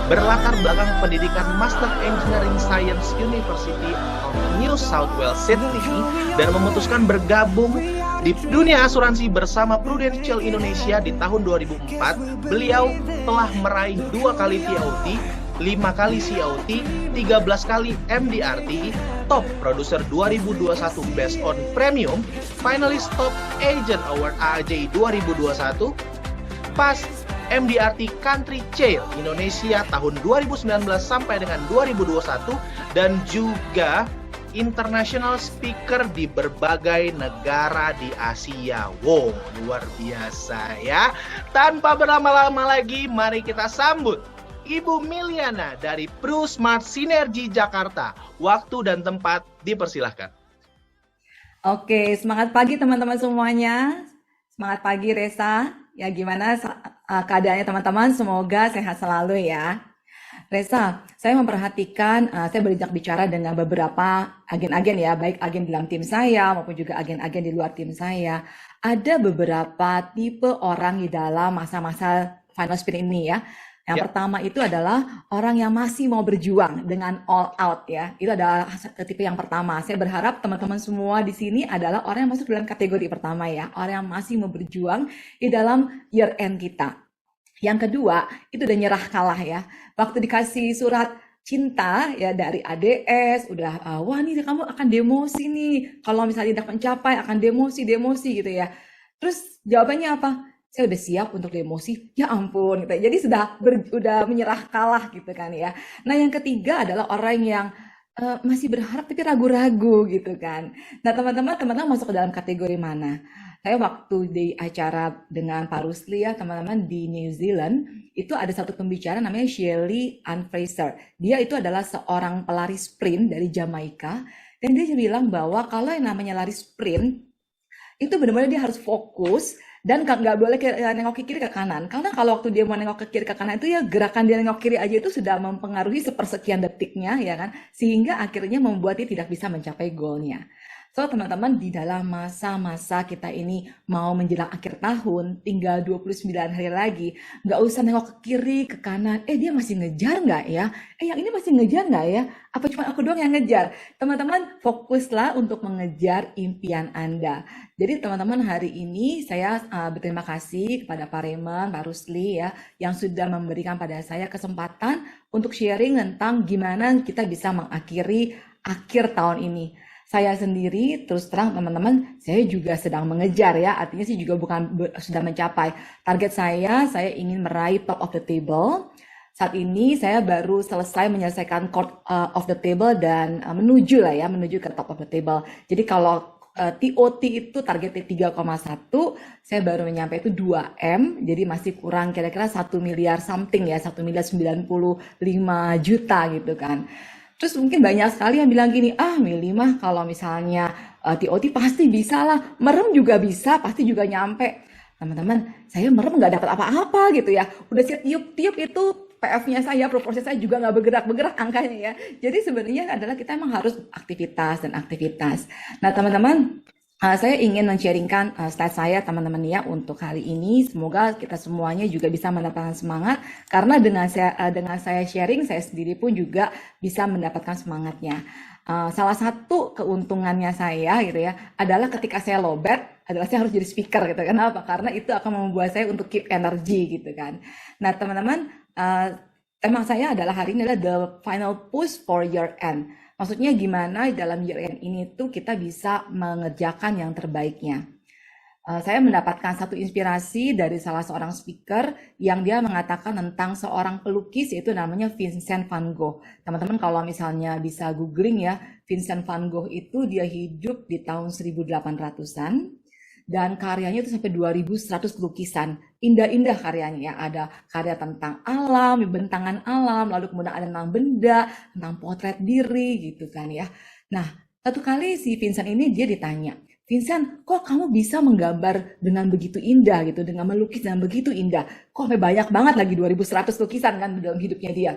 berlatar belakang pendidikan Master Engineering Science University of New South Wales Sydney dan memutuskan bergabung di dunia asuransi bersama Prudential Indonesia di tahun 2004. Beliau telah meraih 2 kali TOT, 5 kali COT, 13 kali MDRT, Top Producer 2021 Based on Premium, Finalist Top Agent Award AAJ 2021, Past MDRT Country Chair Indonesia tahun 2019 sampai dengan 2021, dan juga international speaker di berbagai negara di Asia. Wow, luar biasa ya. Tanpa berlama-lama lagi, mari kita sambut Ibu Miliana dari Pru Smart Sinergi Jakarta. Waktu dan tempat dipersilahkan. Oke, semangat pagi teman-teman semuanya. Semangat pagi Reza. Ya gimana keadaannya teman-teman? Semoga sehat selalu ya. Reza, saya memperhatikan, saya berjak bicara dengan beberapa agen-agen ya, baik agen di dalam tim saya maupun juga agen-agen di luar tim saya. Ada beberapa tipe orang di dalam masa-masa final sprint ini ya. Yang pertama itu adalah orang yang masih mau berjuang dengan all out ya. Itu adalah tipe yang pertama. Saya berharap teman-teman semua di sini adalah orang yang masuk dalam kategori pertama ya. Orang yang masih mau berjuang di dalam year end kita. Yang kedua, itu udah nyerah kalah ya. Waktu dikasih surat cinta ya dari ADS, udah wah nih kamu akan demosi nih. Kalau misalnya tidak mencapai akan demosi gitu ya. Terus jawabannya apa? Saya udah siap untuk demosi. Ya ampun gitu. Jadi udah menyerah kalah gitu kan ya. Nah, yang ketiga adalah orang yang masih berharap tapi ragu-ragu gitu kan. Nah, teman-teman masuk ke dalam kategori mana? Saya waktu di acara dengan Pak Rusli ya teman-teman di New Zealand, itu ada satu pembicara namanya Shelly Ann Fraser. Dia itu adalah seorang pelari sprint dari Jamaika, dan dia bilang bahwa kalau yang namanya lari sprint, itu benar-benar dia harus fokus dan nggak boleh nengok ke kiri ke kanan. Karena kalau waktu dia mau nengok ke kiri ke kanan itu ya gerakan dia nengok kiri aja itu sudah mempengaruhi sepersekian detiknya ya kan, sehingga akhirnya membuat dia tidak bisa mencapai goalnya. So teman-teman, di dalam masa-masa kita ini mau menjelang akhir tahun, tinggal 29 hari lagi, nggak usah nengok ke kiri, ke kanan, dia masih ngejar nggak ya? Yang ini masih ngejar nggak ya? Apa cuma aku doang yang ngejar? Teman-teman, fokuslah untuk mengejar impian Anda. Jadi teman-teman, hari ini saya berterima kasih kepada Pak Raymond, Pak Rusli ya, yang sudah memberikan pada saya kesempatan untuk sharing tentang gimana kita bisa mengakhiri akhir tahun ini. Saya sendiri, terus terang teman-teman, saya juga sedang mengejar ya, artinya sih juga bukan sudah mencapai. Target saya ingin meraih top of the table. Saat ini saya baru selesai menyelesaikan court of the table dan menuju ke top of the table. Jadi kalau TOT itu targetnya 3,1, saya baru menyampai itu 2M, jadi masih kurang kira-kira 1 miliar something ya, 1 miliar 95 juta gitu kan. Terus mungkin banyak sekali yang bilang gini, Mili mah kalau misalnya TOT pasti bisa lah, merem juga bisa, pasti juga nyampe. Teman-teman, saya merem nggak dapat apa-apa gitu ya. Udah tiup-tiup itu PF-nya saya, proporsi saya juga nggak bergerak-bergerak angkanya ya. Jadi sebenarnya adalah kita emang harus aktivitas. Nah teman-teman, saya ingin men-sharingkan slide saya teman-teman ya untuk hari ini. Semoga kita semuanya juga bisa mendapatkan semangat, karena dengan saya sharing, saya sendiri pun juga bisa mendapatkan semangatnya. Salah satu keuntungannya saya gitu ya adalah ketika saya lowbat adalah saya harus jadi speaker gitu. Kenapa? Karena itu akan membuat saya untuk keep energy gitu kan. Nah teman-teman, tema saya adalah hari ini adalah the final push for year end. Maksudnya gimana dalam year end ini tuh kita bisa mengerjakan yang terbaiknya. Saya mendapatkan satu inspirasi dari salah seorang speaker yang dia mengatakan tentang seorang pelukis, yaitu namanya Vincent van Gogh. Teman-teman kalau misalnya bisa googling ya, Vincent van Gogh itu dia hidup di tahun 1800-an. Dan karyanya itu sampai 2100 lukisan, indah-indah karyanya ya. Ada karya tentang alam, bentangan alam, lalu kemudian ada tentang benda, tentang potret diri gitu kan ya. Nah, satu kali si Vincent ini dia ditanya, Vincent, kok kamu bisa menggambar dengan begitu indah gitu, dengan melukis dengan begitu indah? Kok sampai banyak banget lagi 2100 lukisan kan dalam hidupnya dia.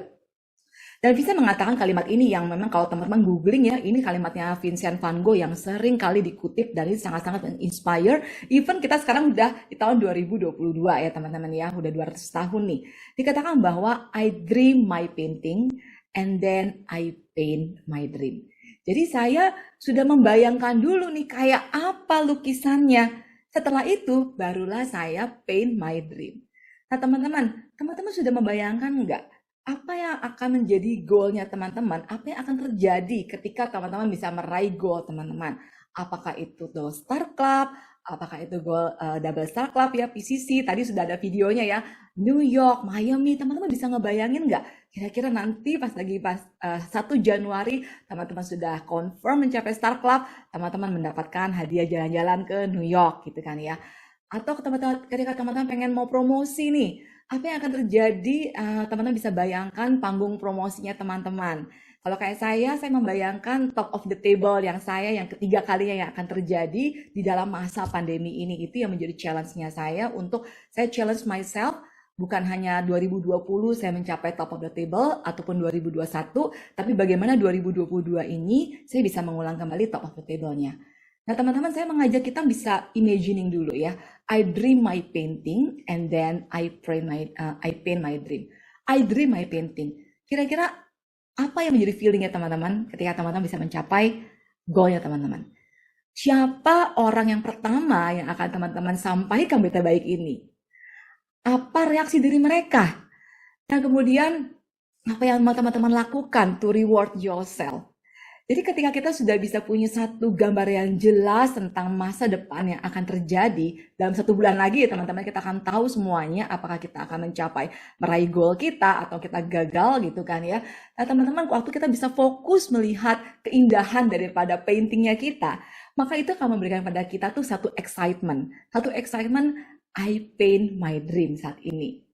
Dan Vincent mengatakan kalimat ini yang memang kalau teman-teman googling ya, ini kalimatnya Vincent van Gogh yang sering kali dikutip dan ini sangat-sangat inspire. Even kita sekarang udah di tahun 2022 ya teman-teman ya, udah 200 tahun nih. Dikatakan bahwa I dream my painting and then I paint my dream. Jadi saya sudah membayangkan dulu nih kayak apa lukisannya. Setelah itu barulah saya paint my dream. Nah teman-teman sudah membayangkan nggak apa yang akan menjadi goalnya teman-teman? Apa yang akan terjadi ketika teman-teman bisa meraih goal teman-teman? Apakah itu Double Star Club? Apakah itu goal Double Star Club ya, PCC? Tadi sudah ada videonya ya. New York, Miami, teman-teman bisa ngebayangin nggak? Kira-kira nanti pas 1 Januari teman-teman sudah confirm mencapai Star Club, teman-teman mendapatkan hadiah jalan-jalan ke New York gitu kan ya. Atau ketika teman-teman pengen mau promosi nih, apa yang akan terjadi? Teman-teman bisa bayangkan panggung promosinya teman-teman. Kalau kayak saya membayangkan top of the table yang ketiga kalinya yang akan terjadi di dalam masa pandemi ini. Itu yang menjadi challenge-nya saya challenge myself. Bukan hanya 2020 saya mencapai top of the table ataupun 2021, tapi bagaimana 2022 ini saya bisa mengulang kembali top of the table-nya. Nah teman-teman, saya mengajak kita bisa imagining dulu ya. I dream my painting and then I paint my dream. I dream my painting. Kira-kira apa yang menjadi feelingnya teman-teman ketika teman-teman bisa mencapai goalnya teman-teman? Siapa orang yang pertama yang akan teman-teman sampaikan berita baik ini? Apa reaksi diri mereka? Dan kemudian apa yang teman-teman lakukan to reward yourself? Jadi ketika kita sudah bisa punya satu gambar yang jelas tentang masa depan yang akan terjadi, dalam 1 bulan lagi ya teman-teman, kita akan tahu semuanya apakah kita akan mencapai meraih goal kita atau kita gagal gitu kan ya. Nah teman-teman, waktu kita bisa fokus melihat keindahan daripada paintingnya kita, maka itu akan memberikan pada kita tuh satu excitement, I paint my dream saat ini.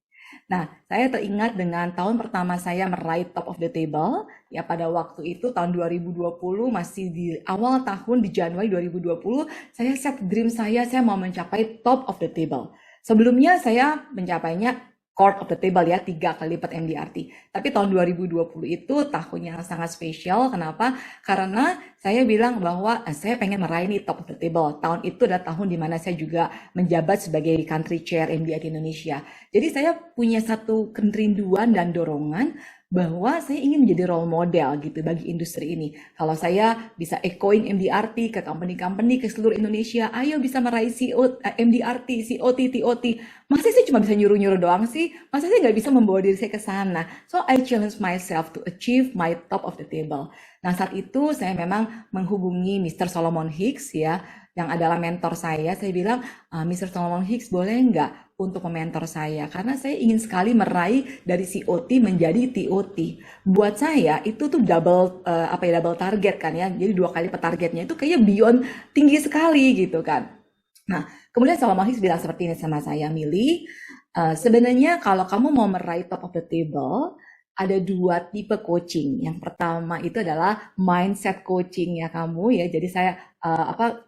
Nah, saya teringat dengan tahun pertama saya meraih top of the table, ya pada waktu itu tahun 2020, masih di awal tahun di Januari 2020, saya set dream saya mau mencapai top of the table. Sebelumnya saya mencapainya court of the table ya, 3 kali lipat MDRT. Tapi tahun 2020 itu tahun yang sangat spesial. Kenapa? Karena saya bilang bahwa saya pengen meraih nih top of the table. Tahun itu adalah tahun di mana saya juga menjabat sebagai country chair MDRT Indonesia. Jadi saya punya satu kerinduan dan dorongan bahwa saya ingin menjadi role model gitu bagi industri ini. Kalau saya bisa echoing MDRT ke company-company ke seluruh Indonesia, ayo bisa meraih MDRT, COT, TOT. Masa sih cuma bisa nyuruh-nyuruh doang sih? Masa sih nggak bisa membawa diri saya ke sana? So I challenge myself to achieve my top of the table. Nah saat itu saya memang menghubungi Mr. Solomon Hicks ya, yang adalah mentor saya. Saya bilang, Mr. Solomon Hicks boleh nggak untuk mementor saya? Karena saya ingin sekali meraih dari COT menjadi TOT. Buat saya itu tuh double target kan ya. Jadi 2 kali targetnya itu kayaknya beyond tinggi sekali gitu kan. Nah, kemudian Solomon Hicks bilang seperti ini sama saya, Milly, sebenarnya kalau kamu mau meraih top of the table, ada 2 tipe coaching. Yang pertama itu adalah mindset coaching ya kamu ya. Jadi saya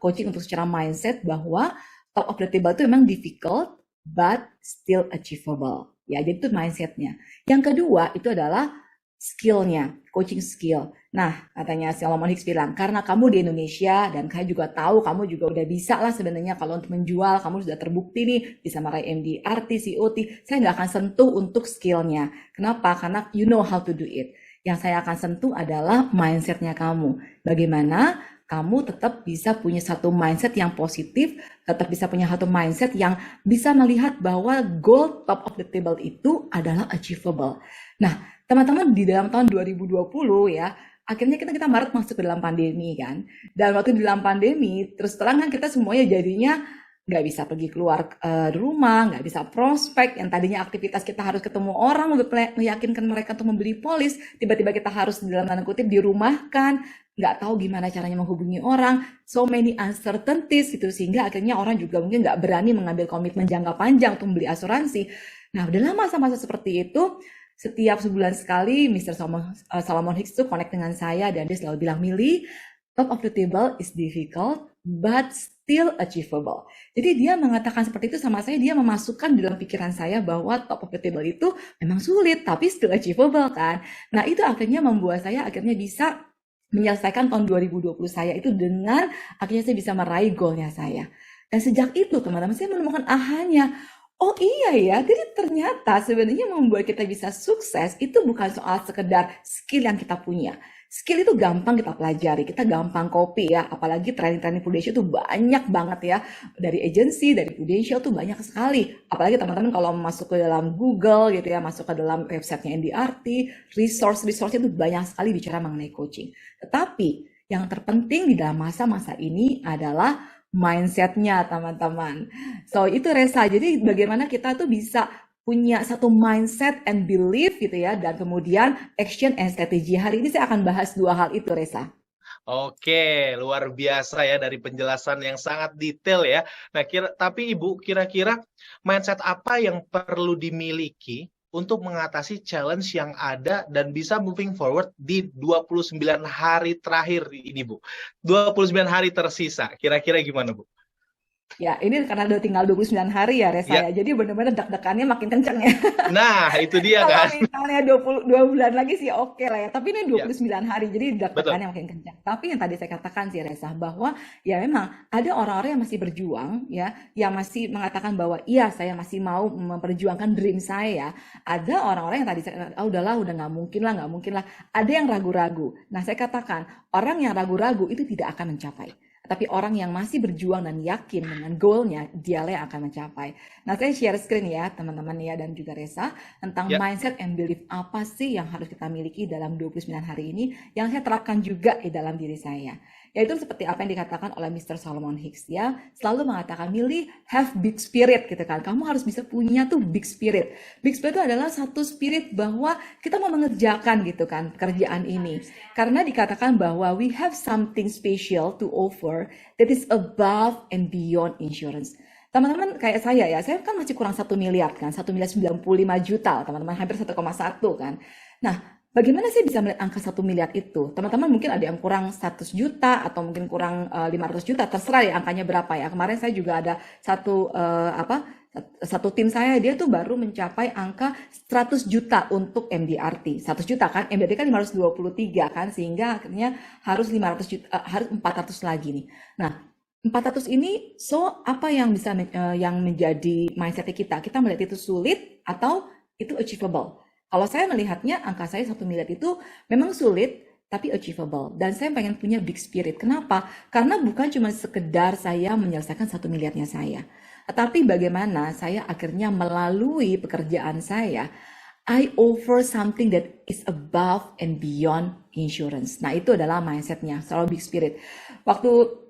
coaching untuk secara mindset bahwa top of the table itu memang difficult but still achievable. Ya, jadi itu mindsetnya. Yang kedua itu adalah skillnya, coaching skill. Nah, katanya Solomon Hicks bilang, karena kamu di Indonesia dan saya juga tahu kamu juga udah bisa lah sebenarnya kalau untuk menjual, kamu sudah terbukti nih bisa meraih MDRT, COT. Saya nggak akan sentuh untuk skillnya. Kenapa? Karena you know how to do it. Yang saya akan sentuh adalah mindsetnya kamu. Bagaimana kamu tetap bisa punya satu mindset yang positif, tetap bisa punya satu mindset yang bisa melihat bahwa goal top of the table itu adalah achievable. Nah, teman-teman di dalam tahun 2020 ya, akhirnya kita Maret masuk ke dalam pandemi kan. Dan waktu di dalam pandemi, terus terang kan kita semuanya jadinya nggak bisa pergi keluar rumah, nggak bisa prospek, yang tadinya aktivitas kita harus ketemu orang, meyakinkan mereka untuk membeli polis, tiba-tiba kita harus dalam tanda kutip dirumahkan, nggak tahu gimana caranya menghubungi orang, so many uncertainties gitu, sehingga akhirnya orang juga mungkin nggak berani mengambil komitmen jangka panjang untuk membeli asuransi. Nah, dalam masa-masa seperti itu, setiap sebulan sekali Mr. Solomon Hicks itu connect dengan saya dan dia selalu bilang, Milly, top of the table is difficult but still achievable. Jadi dia mengatakan seperti itu sama saya, dia memasukkan dalam pikiran saya bahwa top of the table itu memang sulit, tapi still achievable kan. Nah itu akhirnya membuat saya akhirnya bisa menyelesaikan tahun 2020 saya itu dengan akhirnya saya bisa meraih goalnya saya. Dan sejak itu teman-teman saya menemukan ahanya. Oh iya ya, jadi ternyata sebenarnya membuat kita bisa sukses itu bukan soal sekedar skill yang kita punya. Skill itu gampang kita pelajari, kita gampang copy ya, apalagi training-training Prudential itu banyak banget ya, dari agensi, dari Prudential tuh banyak sekali. Apalagi teman-teman kalau masuk ke dalam Google gitu ya, masuk ke dalam websitenya NDRT, resource-nya itu banyak sekali bicara mengenai coaching. Tetapi yang terpenting di dalam masa-masa ini adalah mindsetnya teman-teman. So itu Resa, jadi bagaimana kita tuh bisa punya satu mindset and belief gitu ya, dan kemudian action and strategy. Hari ini saya akan bahas dua hal itu, Resa. Oke, luar biasa ya dari penjelasan yang sangat detail ya. Nah, tapi Ibu, kira-kira mindset apa yang perlu dimiliki untuk mengatasi challenge yang ada dan bisa moving forward di 29 hari terakhir ini, Bu? 29 hari tersisa, kira-kira gimana, Bu? Ya, ini karena udah tinggal 29 hari ya, Resa ya. Jadi benar-benar deg-degannya makin kenceng ya. Nah, itu dia Kalau kan. misalnya 22 bulan lagi sih oke lah ya. Tapi ini 29 hari, jadi Betul. deg-degannya makin kencang. Tapi yang tadi saya katakan sih, Resa, bahwa ya memang ada orang-orang yang masih berjuang ya, yang masih mengatakan bahwa iya saya masih mau memperjuangkan dream saya. Ada orang-orang yang tadi saya katakan, udahlah, udah nggak mungkin lah. Ada yang ragu-ragu. Nah, saya katakan, orang yang ragu-ragu itu tidak akan mencapai. Tapi orang yang masih berjuang dan yakin dengan goalnya, dialah yang akan mencapai. Nah, saya share screen ya, teman-teman ya, dan juga Resa, tentang mindset and belief apa sih yang harus kita miliki dalam 29 hari ini, yang saya terapkan juga di dalam diri saya. Yaitu seperti apa yang dikatakan oleh Mr. Solomon Hicks ya, selalu mengatakan, Millie, have big spirit gitu kan. Kamu harus bisa punya tuh big spirit. Big spirit itu adalah satu spirit bahwa kita mau mengerjakan gitu kan, pekerjaan ini. Karena dikatakan bahwa we have something special to offer that is above and beyond insurance. Teman-teman kayak saya ya, saya kan masih kurang 1 miliar kan, 1 miliar 95 juta, teman-teman hampir 1,1 kan. Nah, bagaimana saya bisa melihat angka 1 miliar itu? Teman-teman mungkin ada yang kurang 100 juta atau mungkin kurang 500 juta, terserah ya angkanya berapa ya. Kemarin saya juga ada satu tim saya, dia tuh baru mencapai angka 100 juta untuk MDRT. 100 juta kan, MDRT kan 523 kan, sehingga akhirnya harus 500 juta, harus 400 lagi nih. Nah, 400 ini, so apa yang bisa yang menjadi mindset kita? Kita melihat itu sulit atau itu achievable? Kalau saya melihatnya angka saya 1 miliar itu memang sulit, tapi achievable. Dan saya pengen punya big spirit. Kenapa? Karena bukan cuma sekedar saya menyelesaikan 1 miliarnya saya. Tetapi bagaimana saya akhirnya melalui pekerjaan saya, I offer something that is above and beyond insurance. Nah itu adalah mindsetnya, selalu big spirit. Waktu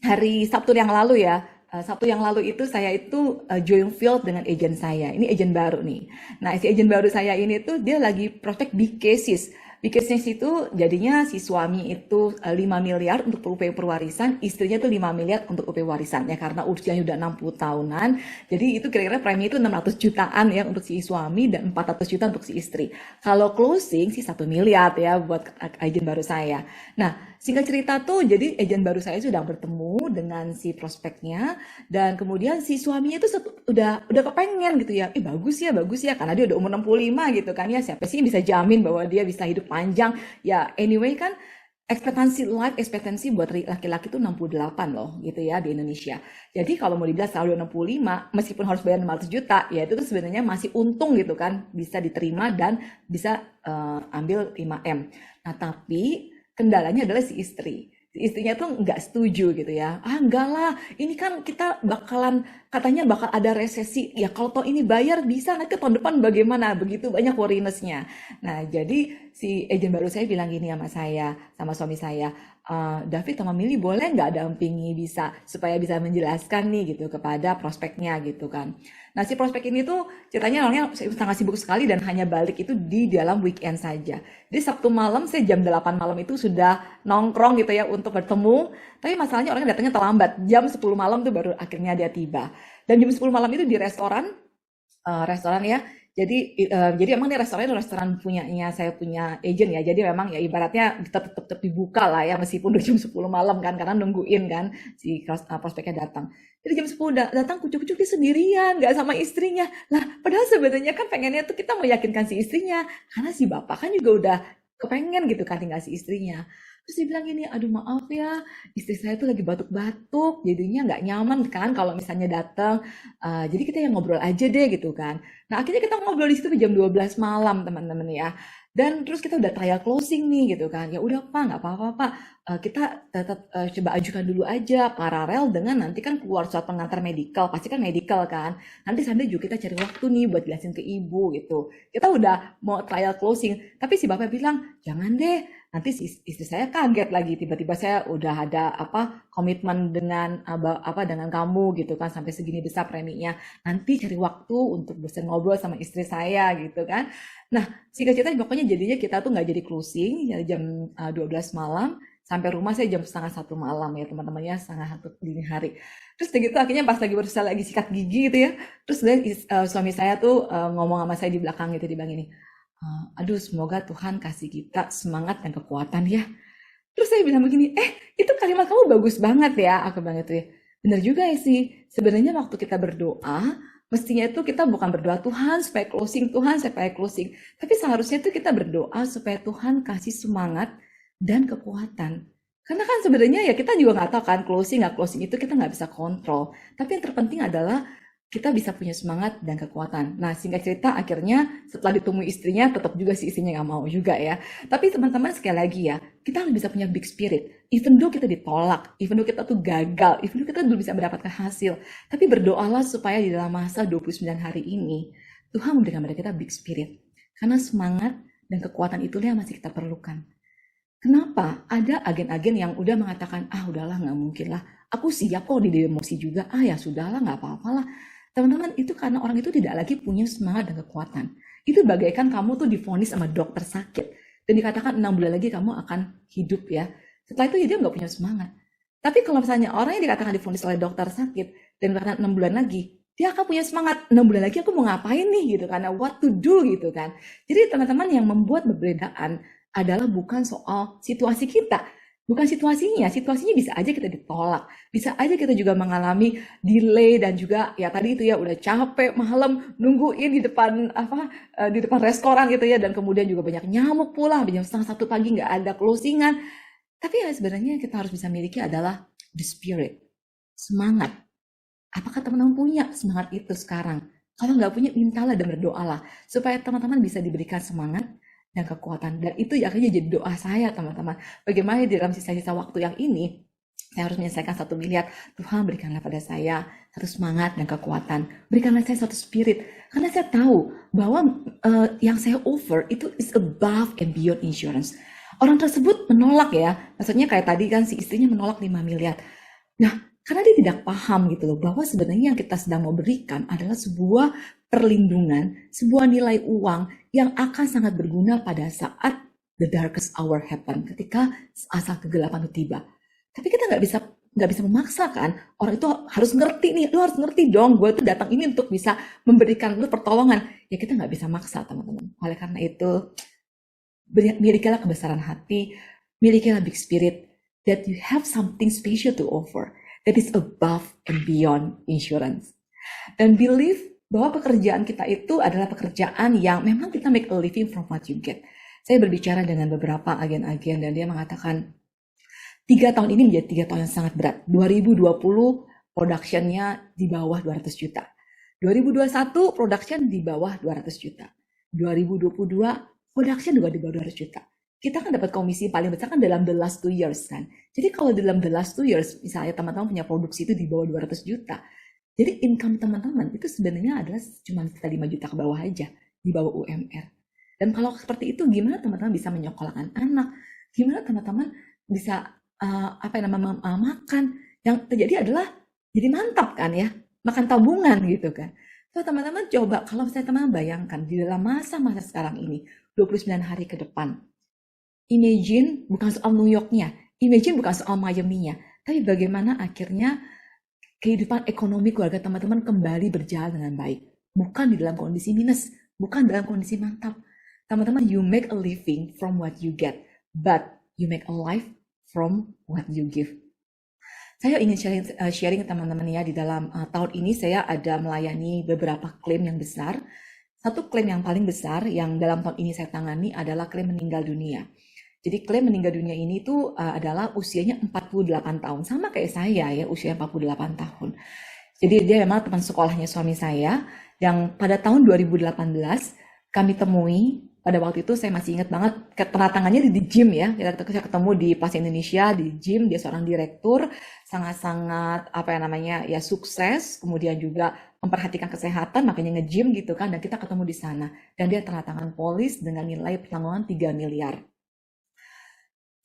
hari Sabtu yang lalu ya, Sabtu yang lalu itu saya itu join field dengan agent saya. Ini agent baru nih. Nah, si agent baru saya ini tuh dia lagi prospek big cases. Big cases itu jadinya si suami itu 5 miliar untuk UP perwarisan, istrinya tuh 5 miliar untuk UP warisan ya, karena usianya udah 60 tahunan. Jadi itu kira-kira premi itu 600 jutaan ya untuk si suami dan 400 juta untuk si istri. Kalau closing sih 1 miliar ya buat agent baru saya. Nah, singkat cerita tuh, jadi agent baru saya sudah bertemu dengan si prospeknya, dan kemudian si suaminya itu udah kepengen gitu ya, bagus ya, karena dia udah umur 65 gitu kan ya, siapa sih yang bisa jamin bahwa dia bisa hidup panjang, ya anyway kan, life expectancy buat laki-laki itu 68 loh gitu ya di Indonesia. Jadi kalau mau dibilang selalu 65, meskipun harus bayar 600 juta, ya itu tuh sebenarnya masih untung gitu kan, bisa diterima dan bisa ambil 5M. Nah tapi kendalanya adalah si istri. Si istrinya tuh nggak setuju gitu ya. Enggak lah, ini kan kita katanya bakal ada resesi. Ya kalau toh ini bayar bisa, nanti tahun depan bagaimana? Begitu banyak worriness-nya. Nah jadi si agent baru saya bilang gini sama suami saya, David sama Millie boleh nggak dampingi supaya bisa menjelaskan nih gitu kepada prospeknya gitu kan. Nah si prospek ini tuh ceritanya orangnya sangat sibuk sekali dan hanya balik itu di dalam weekend saja. Jadi Sabtu malam saya jam 8 malam itu sudah nongkrong gitu ya untuk bertemu. Tapi masalahnya orangnya datangnya terlambat. Jam 10 malam tuh baru akhirnya dia tiba. Dan jam 10 malam itu di restoran ya. Jadi emang ini restoran punyanya saya punya agent ya. Jadi memang ya ibaratnya tetap dibuka lah ya meskipun udah jam 10 malam kan karena nungguin kan si prospeknya datang. Jadi jam 10 datang kucuk-kucuk dia sendirian, nggak sama istrinya. Lah, padahal sebenarnya kan pengennya tuh kita meyakinkan si istrinya karena si bapak kan juga udah kepengen gitu kan tinggal si istrinya. Terus dia bilang gini, aduh maaf ya, istri saya tuh lagi batuk-batuk, jadinya nggak nyaman kan kalau misalnya datang. Jadi kita yang ngobrol aja deh gitu kan. Nah, akhirnya kita ngobrol di situ jam 12 malam, teman-teman ya. Dan terus kita udah trial closing nih gitu kan. Ya udah Pak, nggak apa-apa Pak. Kita tetap coba ajukan dulu aja paralel dengan nanti kan keluar surat pengantar medical, pasti kan medical kan. Nanti sambil juga kita cari waktu nih buat jelasin ke ibu gitu. Kita udah mau trial closing, tapi si bapak bilang, "Jangan deh, nanti si istri saya kaget lagi tiba-tiba saya udah ada komitmen dengan dengan kamu gitu kan sampai segini besar preminya. Nanti cari waktu untuk bisa ngobrol sama istri saya gitu kan." Nah, singkat cerita pokoknya jadinya kita tuh nggak jadi closing ya jam 12 malam sampai rumah saya jam setengah 1 malam ya teman-temannya setengah 1 dini hari. Terus gitu akhirnya pas lagi berusaha lagi sikat gigi gitu ya. Terus suami saya tuh ngomong sama saya di belakang gitu dia bilang ini, aduh semoga Tuhan kasih kita semangat dan kekuatan ya. Terus saya bilang begini, itu kalimat kamu bagus banget ya, aku bilang itu ya. Bener juga ya sih, sebenarnya waktu kita berdoa, mestinya itu kita bukan berdoa Tuhan supaya closing, tapi seharusnya itu kita berdoa supaya Tuhan kasih semangat dan kekuatan. Karena kan sebenarnya ya kita juga nggak tahu kan closing nggak closing itu kita nggak bisa kontrol. Tapi yang terpenting adalah kita bisa punya semangat dan kekuatan. Nah, singkat cerita akhirnya setelah ditemui istrinya, tetap juga si istrinya nggak mau juga ya. Tapi teman-teman sekali lagi ya, kita harus bisa punya big spirit. Even though kita ditolak, even though kita tuh gagal, even though kita belum bisa mendapatkan hasil. Tapi berdoalah supaya di dalam masa 29 hari ini, Tuhan memberikan pada kita big spirit. Karena semangat dan kekuatan itulah yang masih kita perlukan. Kenapa? Ada agen-agen yang udah mengatakan, udahlah nggak mungkin lah. Aku siap kok di demosi juga. Ya sudahlah nggak apa-apa lah. Teman-teman, itu karena orang itu tidak lagi punya semangat dan kekuatan. Itu bagaikan kamu tuh divonis sama dokter sakit. Dan dikatakan 6 bulan lagi kamu akan hidup ya. Setelah itu ya dia nggak punya semangat. Tapi kalau misalnya orang yang dikatakan divonis oleh dokter sakit, dan dikatakan 6 bulan lagi, dia akan punya semangat. 6 bulan lagi aku mau ngapain nih gitu. Karena what to do gitu kan. Jadi teman-teman yang membuat perbedaan adalah bukan soal situasi kita. Bukan situasinya bisa aja kita ditolak, bisa aja kita juga mengalami delay dan juga ya tadi itu ya udah capek malam nungguin di depan di depan restoran gitu ya dan kemudian juga banyak nyamuk pula jam setengah 1 pagi nggak ada closingan. Tapi ya sebenarnya kita harus bisa miliki adalah the spirit, semangat. Apakah teman-teman punya semangat itu sekarang? Kalau nggak punya, mintalah dan berdoalah supaya teman-teman bisa diberikan semangat dan kekuatan. Dan itu akhirnya jadi doa saya teman-teman. Bagaimana di dalam sisa-sisa waktu yang ini, saya harus menyelesaikan 1 miliar. Tuhan berikanlah pada saya satu semangat dan kekuatan. Berikanlah saya satu spirit. Karena saya tahu bahwa yang saya offer itu is above and beyond insurance. Orang tersebut menolak ya. Maksudnya kayak tadi kan si istrinya menolak 5 miliar. Nah, karena dia tidak paham gitu loh, bahwa sebenarnya yang kita sedang mau berikan adalah sebuah perlindungan, sebuah nilai uang yang akan sangat berguna pada saat the darkest hour happen, ketika asal kegelapan itu tiba. Tapi kita nggak bisa memaksa kan, orang itu harus ngerti nih, lu harus ngerti dong, gue tuh datang ini untuk bisa memberikan lu pertolongan. Ya kita nggak bisa maksa teman-teman. Oleh karena itu, milikilah kebesaran hati, milikilah big spirit, that you have something special to offer, that is above and beyond insurance. Dan believe bahwa pekerjaan kita itu adalah pekerjaan yang memang kita make a living from what you get. Saya berbicara dengan beberapa agen-agen dan dia mengatakan 3 tahun ini menjadi 3 tahun yang sangat berat. 2020 productionnya di bawah 200 juta. 2021 production di bawah 200 juta. 2022 production juga di bawah 200 juta. Kita kan dapat komisi paling besar kan dalam the last 2 years kan. Jadi kalau dalam the last 2 years misalnya teman-teman punya produksi itu di bawah 200 juta. Jadi income teman-teman itu sebenarnya adalah cuma 5 juta ke bawah aja, di bawah UMR. Dan kalau seperti itu gimana teman-teman bisa menyekolahkan anak? Gimana teman-teman bisa makan? Yang terjadi adalah jadi mantap kan ya, makan tabungan gitu kan. So teman-teman coba kalau misalnya teman-teman bayangkan di dalam masa-masa sekarang ini, 29 hari ke depan. Imagine bukan soal New York-nya, imagine bukan soal Miami-nya, tapi bagaimana akhirnya kehidupan ekonomi keluarga teman-teman kembali berjalan dengan baik. Bukan di dalam kondisi minus, bukan dalam kondisi mantap. Teman-teman, you make a living from what you get, but you make a life from what you give. Saya ingin sharing ke teman-teman ya, di dalam tahun ini saya ada melayani beberapa klaim yang besar. Satu klaim yang paling besar yang dalam tahun ini saya tangani adalah klaim meninggal dunia. Jadi klaim meninggal dunia ini tuh adalah usianya 48 tahun, sama kayak saya ya, usia 48 tahun. Jadi dia memang teman sekolahnya suami saya, yang pada tahun 2018 kami temui. Pada waktu itu saya masih ingat banget, kedatangannya di gym ya, kita ketemu di Plaza Indonesia di gym. Dia seorang direktur, sangat-sangat ya sukses, kemudian juga memperhatikan kesehatan, makanya nge-gym gitu kan, dan kita ketemu di sana. Dan dia tanda tangan polis dengan nilai pertanggungan 3 miliar.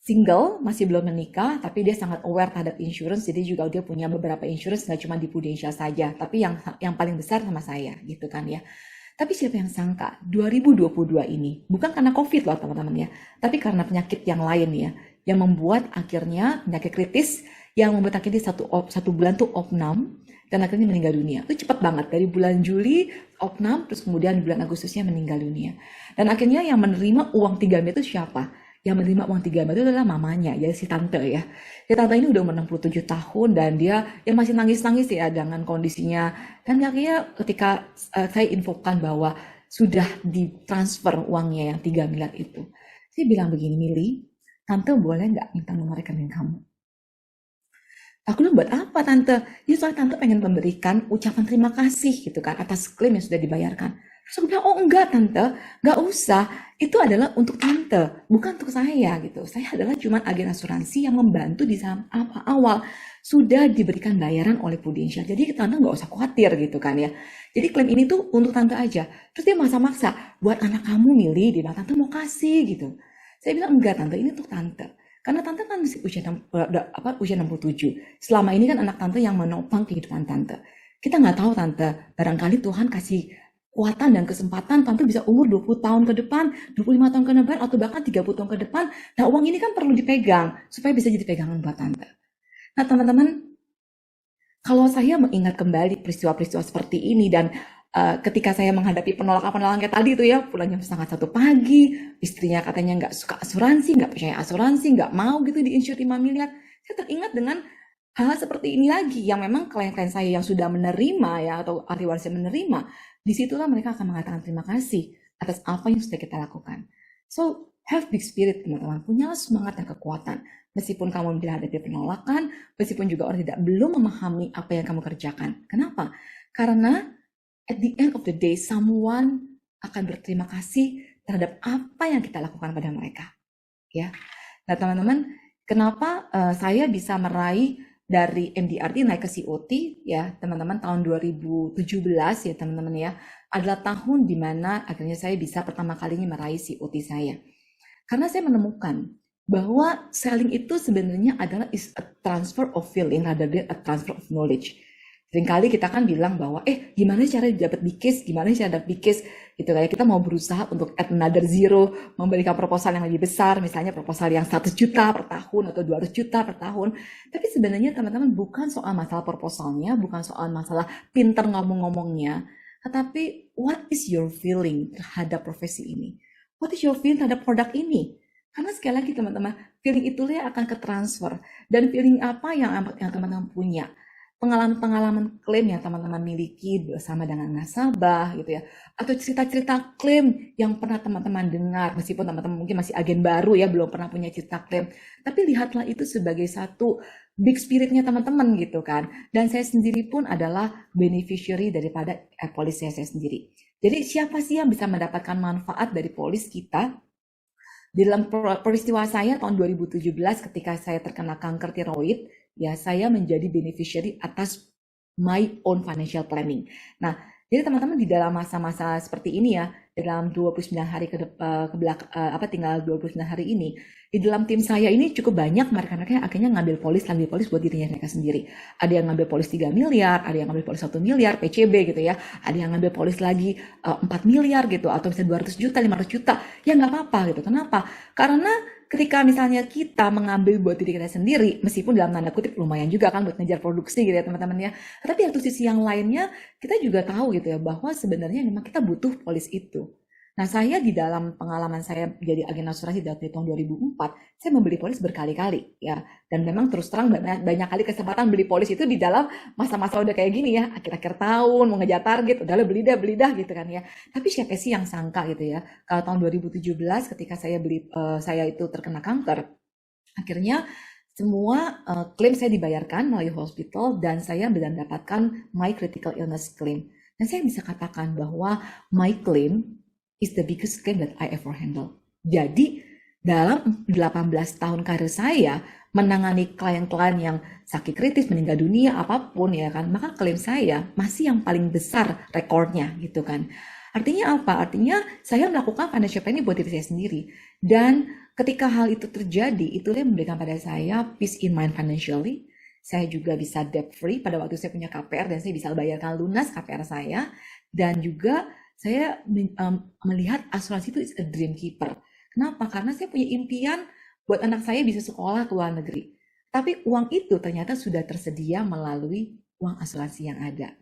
Single, masih belum menikah, tapi dia sangat aware terhadap insurance, jadi juga dia punya beberapa insurance, nggak cuma di Prudential saja, tapi yang paling besar sama saya, gitu kan ya. Tapi siapa yang sangka 2022 ini, bukan karena COVID loh teman-teman ya, tapi karena penyakit yang lain ya, yang membuat akhirnya penyakit kritis, yang membuat akhirnya satu bulan tuh opnam, dan akhirnya meninggal dunia. Itu cepat banget, dari bulan Juli opnam, terus kemudian di bulan Agustusnya meninggal dunia. Dan akhirnya yang menerima uang 3 miliar itu siapa? Yang menerima uang 3 miliar itu adalah mamanya, ya si tante ya. Si tante ini udah umur 67 tahun dan dia masih nangis-nangis ya dengan kondisinya. Dan akhirnya ketika saya infokan bahwa sudah ditransfer uangnya yang 3 miliar itu, saya bilang begini, Mili, tante boleh nggak minta nomor rekening kamu? Aku bilang, buat apa tante? Ya soalnya tante pengen memberikan ucapan terima kasih gitu kan atas klaim yang sudah dibayarkan. Terus aku bilang, oh enggak tante, enggak usah. Itu adalah untuk tante, bukan untuk saya gitu. Saya adalah cuma agen asuransi yang membantu di awal. Sudah diberikan bayaran oleh Prudential. Jadi tante nggak usah khawatir gitu kan ya. Jadi klaim ini tuh untuk tante aja. Terus dia maksa-maksa, buat anak kamu Mili, dia bilang tante mau kasih gitu. Saya bilang, enggak tante, ini untuk tante. Karena tante kan masih usia 67. Selama ini kan anak tante yang menopang kehidupan tante. Kita nggak tahu tante, barangkali Tuhan kasih kekuatan dan kesempatan tante bisa umur 20 tahun ke depan, 25 tahun ke depan, atau bahkan 30 tahun ke depan. Nah uang ini kan perlu dipegang, supaya bisa jadi pegangan buat tante. Nah teman-teman, kalau saya mengingat kembali peristiwa-peristiwa seperti ini dan ketika saya menghadapi penolakan-penolakan kayak tadi itu ya, pulang jam 1:30 pagi, istrinya katanya nggak suka asuransi, nggak percaya asuransi, nggak mau gitu di-insure 5 miliar. Saya teringat dengan hal seperti ini lagi, yang memang klien-klien saya yang sudah menerima ya, atau ahli warisnya menerima, disitulah mereka akan mengatakan terima kasih atas apa yang sudah kita lakukan. So, have big spirit teman-teman, punya semangat dan kekuatan. Meskipun kamu menghadapi penolakan, meskipun juga orang belum memahami apa yang kamu kerjakan. Kenapa? Karena at the end of the day, someone akan berterima kasih terhadap apa yang kita lakukan pada mereka. Ya, nah teman-teman, kenapa saya bisa meraih dari MDRT naik ke COT ya teman-teman, tahun 2017 ya teman-teman ya, adalah tahun dimana akhirnya saya bisa pertama kalinya meraih COT saya. Karena saya menemukan bahwa selling itu sebenarnya adalah is a transfer of feeling rather than a transfer of knowledge. Seringkali kita kan bilang bahwa gimana cara dapat bikis, gitu kayak kita mau berusaha untuk add another zero, memberikan proposal yang lebih besar, misalnya proposal yang 100 juta per tahun atau 200 juta per tahun. Tapi sebenarnya teman-teman bukan soal masalah proposalnya, bukan soal masalah pinter ngomong-ngomongnya, tetapi what is your feeling terhadap profesi ini? What is your feeling terhadap produk ini? Karena sekali lagi teman-teman, feeling itulah yang akan ke transfer. Dan feeling apa yang teman-teman punya? Pengalaman-pengalaman klaim yang teman-teman miliki bersama dengan nasabah gitu ya, atau cerita-cerita klaim yang pernah teman-teman dengar, meskipun teman-teman mungkin masih agen baru ya, belum pernah punya cerita klaim, tapi lihatlah itu sebagai satu big spiritnya teman-teman gitu kan. Dan saya sendiri pun adalah beneficiary daripada polis saya sendiri. Jadi siapa sih yang bisa mendapatkan manfaat dari polis kita? Dalam peristiwa saya tahun 2017 ketika saya terkena kanker tiroid, ya saya menjadi beneficiary atas my own financial planning. Nah, jadi teman-teman di dalam masa-masa seperti ini ya, dalam 29 hari tinggal 29 hari ini, di dalam tim saya ini cukup banyak mereka-mereka yang akhirnya ngambil polis buat dirinya mereka sendiri. Ada yang ngambil polis 3 miliar, ada yang ngambil polis 1 miliar, PCB gitu ya. Ada yang ngambil polis lagi 4 miliar gitu, atau misalnya 200 juta, 500 juta. Ya nggak apa-apa gitu. Kenapa? Karena ketika misalnya kita mengambil buat diri kita sendiri, meskipun dalam tanda kutip lumayan juga kan buat ngejar produksi gitu ya teman-teman ya. Tapi satu sisi yang lainnya, kita juga tahu gitu ya, bahwa sebenarnya memang kita butuh polis itu. Nah, saya di dalam pengalaman saya jadi agen asuransi dari tahun 2004, saya membeli polis berkali-kali ya. Dan memang terus terang banyak kali kesempatan beli polis itu di dalam masa-masa udah kayak gini ya, akhir-akhir tahun mau ngejar target, udah beli dah gitu kan ya. Tapi siapa sih yang sangka gitu ya, kalau tahun 2017 ketika saya itu terkena kanker, akhirnya semua klaim saya dibayarkan melalui hospital dan saya mendapatkan my critical illness claim. Dan saya bisa katakan bahwa my claim is the biggest claim that I ever handle. Jadi dalam 18 tahun karir saya menangani klien-klien yang sakit kritis, meninggal dunia, apapun ya kan, maka klaim saya masih yang paling besar rekornya gitu kan. Artinya apa? Artinya saya melakukan financial planning buat diri saya sendiri. Dan ketika hal itu terjadi, itu yang memberikan pada saya peace in mind financially. Saya juga bisa debt free pada waktu saya punya KPR dan saya bisa bayarkan lunas KPR saya. Dan juga saya melihat asuransi itu is a dream keeper. Kenapa? Karena saya punya impian buat anak saya bisa sekolah ke luar negeri. Tapi uang itu ternyata sudah tersedia melalui uang asuransi yang ada.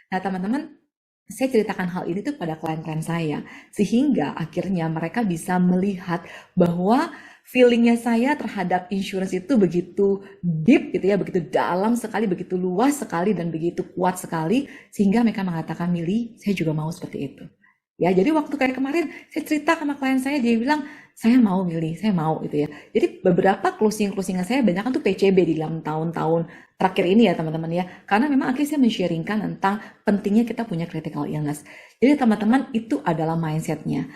Nah teman-teman, saya ceritakan hal ini tuh pada klien-klien saya. Sehingga akhirnya mereka bisa melihat bahwa feelingnya saya terhadap insurance itu begitu deep gitu ya, begitu dalam sekali, begitu luas sekali, dan begitu kuat sekali, sehingga mereka mengatakan, Milly, saya juga mau seperti itu. Ya, jadi waktu kayak kemarin, saya cerita sama klien saya, dia bilang, saya mau Milly, saya mau gitu ya. Jadi beberapa closing-closingan saya banyak kan tuh PCB di dalam tahun-tahun terakhir ini ya teman-teman ya. Karena memang akhirnya saya men-sharingkan tentang pentingnya kita punya critical illness. Jadi teman-teman itu adalah mindsetnya.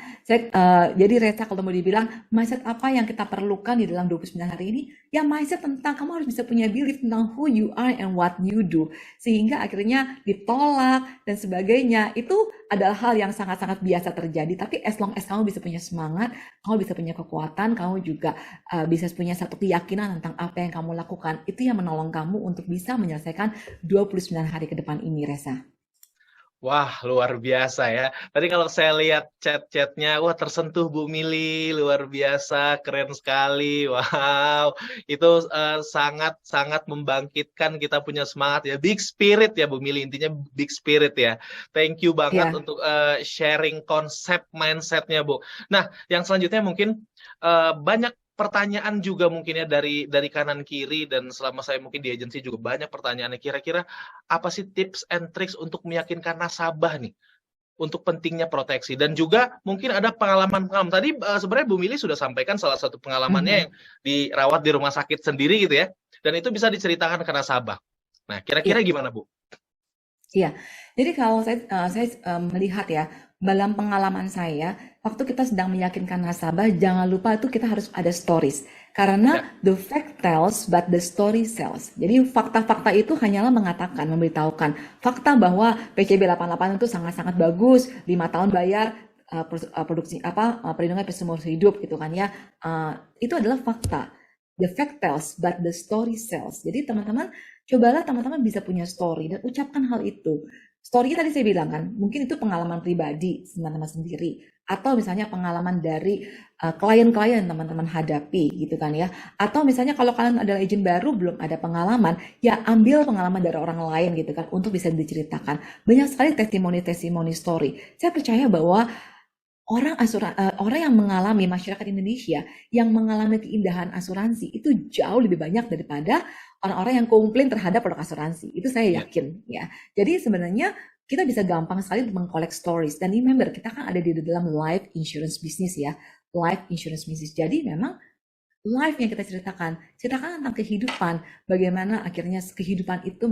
Jadi Reza kalau mau dibilang mindset apa yang kita perlukan di dalam 29 hari ini, ya mindset tentang kamu harus bisa punya belief tentang who you are and what you do. Sehingga akhirnya ditolak dan sebagainya itu adalah hal yang sangat-sangat biasa terjadi. Tapi as long as kamu bisa punya semangat, kamu bisa punya kekuatan, kamu juga bisa punya satu keyakinan tentang apa yang kamu lakukan. Itu yang menolong kamu untuk bisa menyelesaikan 29 hari ke depan ini, Reza. Wah, luar biasa ya. Tadi kalau saya lihat chat-chatnya, wah tersentuh Bu Milly, luar biasa, keren sekali. Wow, itu sangat-sangat membangkitkan kita punya semangat ya. Big spirit ya Bu Milly, intinya big spirit ya. Thank you banget untuk sharing konsep mindsetnya Bu. Nah, yang selanjutnya mungkin banyak pertanyaan juga mungkin ya dari kanan kiri, dan selama saya mungkin di agensi juga banyak pertanyaannya. Kira-kira apa sih tips and tricks untuk meyakinkan nasabah nih untuk pentingnya proteksi, dan juga mungkin ada pengalaman-pengalaman tadi sebenarnya Bu Milly sudah sampaikan salah satu pengalamannya yang dirawat di rumah sakit sendiri gitu ya, dan itu bisa diceritakan ke nasabah. Nah, kira-kira gimana Bu? Iya, jadi kalau saya melihat ya, dalam pengalaman saya, waktu kita sedang meyakinkan nasabah, jangan lupa itu kita harus ada stories. Karena the fact tells, but the story sells. Jadi fakta-fakta itu hanyalah mengatakan, memberitahukan fakta bahwa PCB 88 itu sangat-sangat bagus, 5 tahun bayar produksi perlindungan seumur hidup gitu kan ya. Itu adalah fakta. The fact tells, but the story sells. Jadi teman-teman, cobalah teman-teman bisa punya story dan ucapkan hal itu. Story-nya tadi saya bilang kan, mungkin itu pengalaman pribadi teman-teman sendiri, atau misalnya pengalaman dari klien-klien teman-teman hadapi gitu kan ya. Atau misalnya kalau kalian adalah agent baru belum ada pengalaman, ya ambil pengalaman dari orang lain gitu kan untuk bisa diceritakan. Banyak sekali testimoni-testimoni story. Saya percaya bahwa orang yang mengalami, masyarakat Indonesia yang mengalami keindahan asuransi itu jauh lebih banyak daripada orang-orang yang komplain terhadap produk asuransi. Itu saya yakin ya. Jadi sebenarnya kita bisa gampang sekali untuk mengkolek stories. Dan remember, kita kan ada di dalam life insurance business ya. Life insurance business. Jadi memang life yang kita ceritakan tentang kehidupan, bagaimana akhirnya kehidupan itu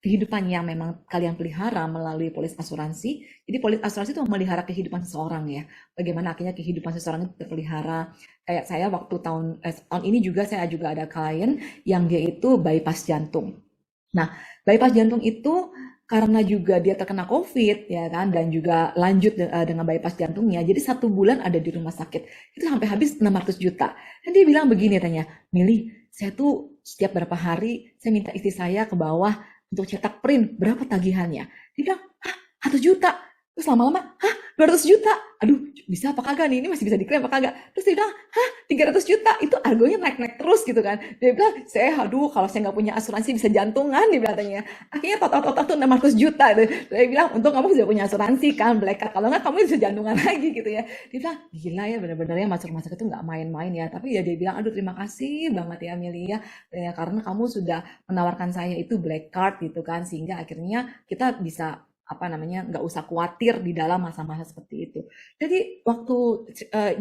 kehidupan yang memang kalian pelihara melalui polis asuransi. Jadi polis asuransi itu memelihara kehidupan seseorang ya, bagaimana akhirnya kehidupan seseorang itu terpelihara. Kayak saya waktu tahun ini juga saya ada klien yang dia itu bypass jantung. Nah, bypass jantung itu karena juga dia terkena COVID ya kan, dan juga lanjut dengan bypass jantungnya, jadi 1 bulan ada di rumah sakit itu sampai habis 600 juta. Dan dia bilang begini, tanya, Mili, saya tuh setiap berapa hari saya minta istri saya ke bawah untuk cetak print, berapa tagihannya? Dia bilang, hah, 1 juta. Terus lama-lama, hah, 200 juta. Aduh, bisa apa kagak nih? Ini masih bisa diklaim apa kagak? Terus dia bilang, hah, 300 juta. Itu argonya naik-naik terus gitu kan. Dia bilang, aduh, kalau saya nggak punya asuransi bisa jantungan, dia bilangnya. Akhirnya total-total tuh 600 juta. Dia bilang, untung kamu sudah punya asuransi kan, Black Card. Kalau nggak, kamu bisa jantungan lagi gitu ya. Dia bilang, gila ya, bener-bener ya masuk rumah sakit itu nggak main-main ya. Tapi ya dia bilang, aduh terima kasih banget ya Amelia. Ya, karena kamu sudah menawarkan saya itu Black Card gitu kan. Sehingga akhirnya kita bisa nggak usah khawatir di dalam masa-masa seperti itu. Jadi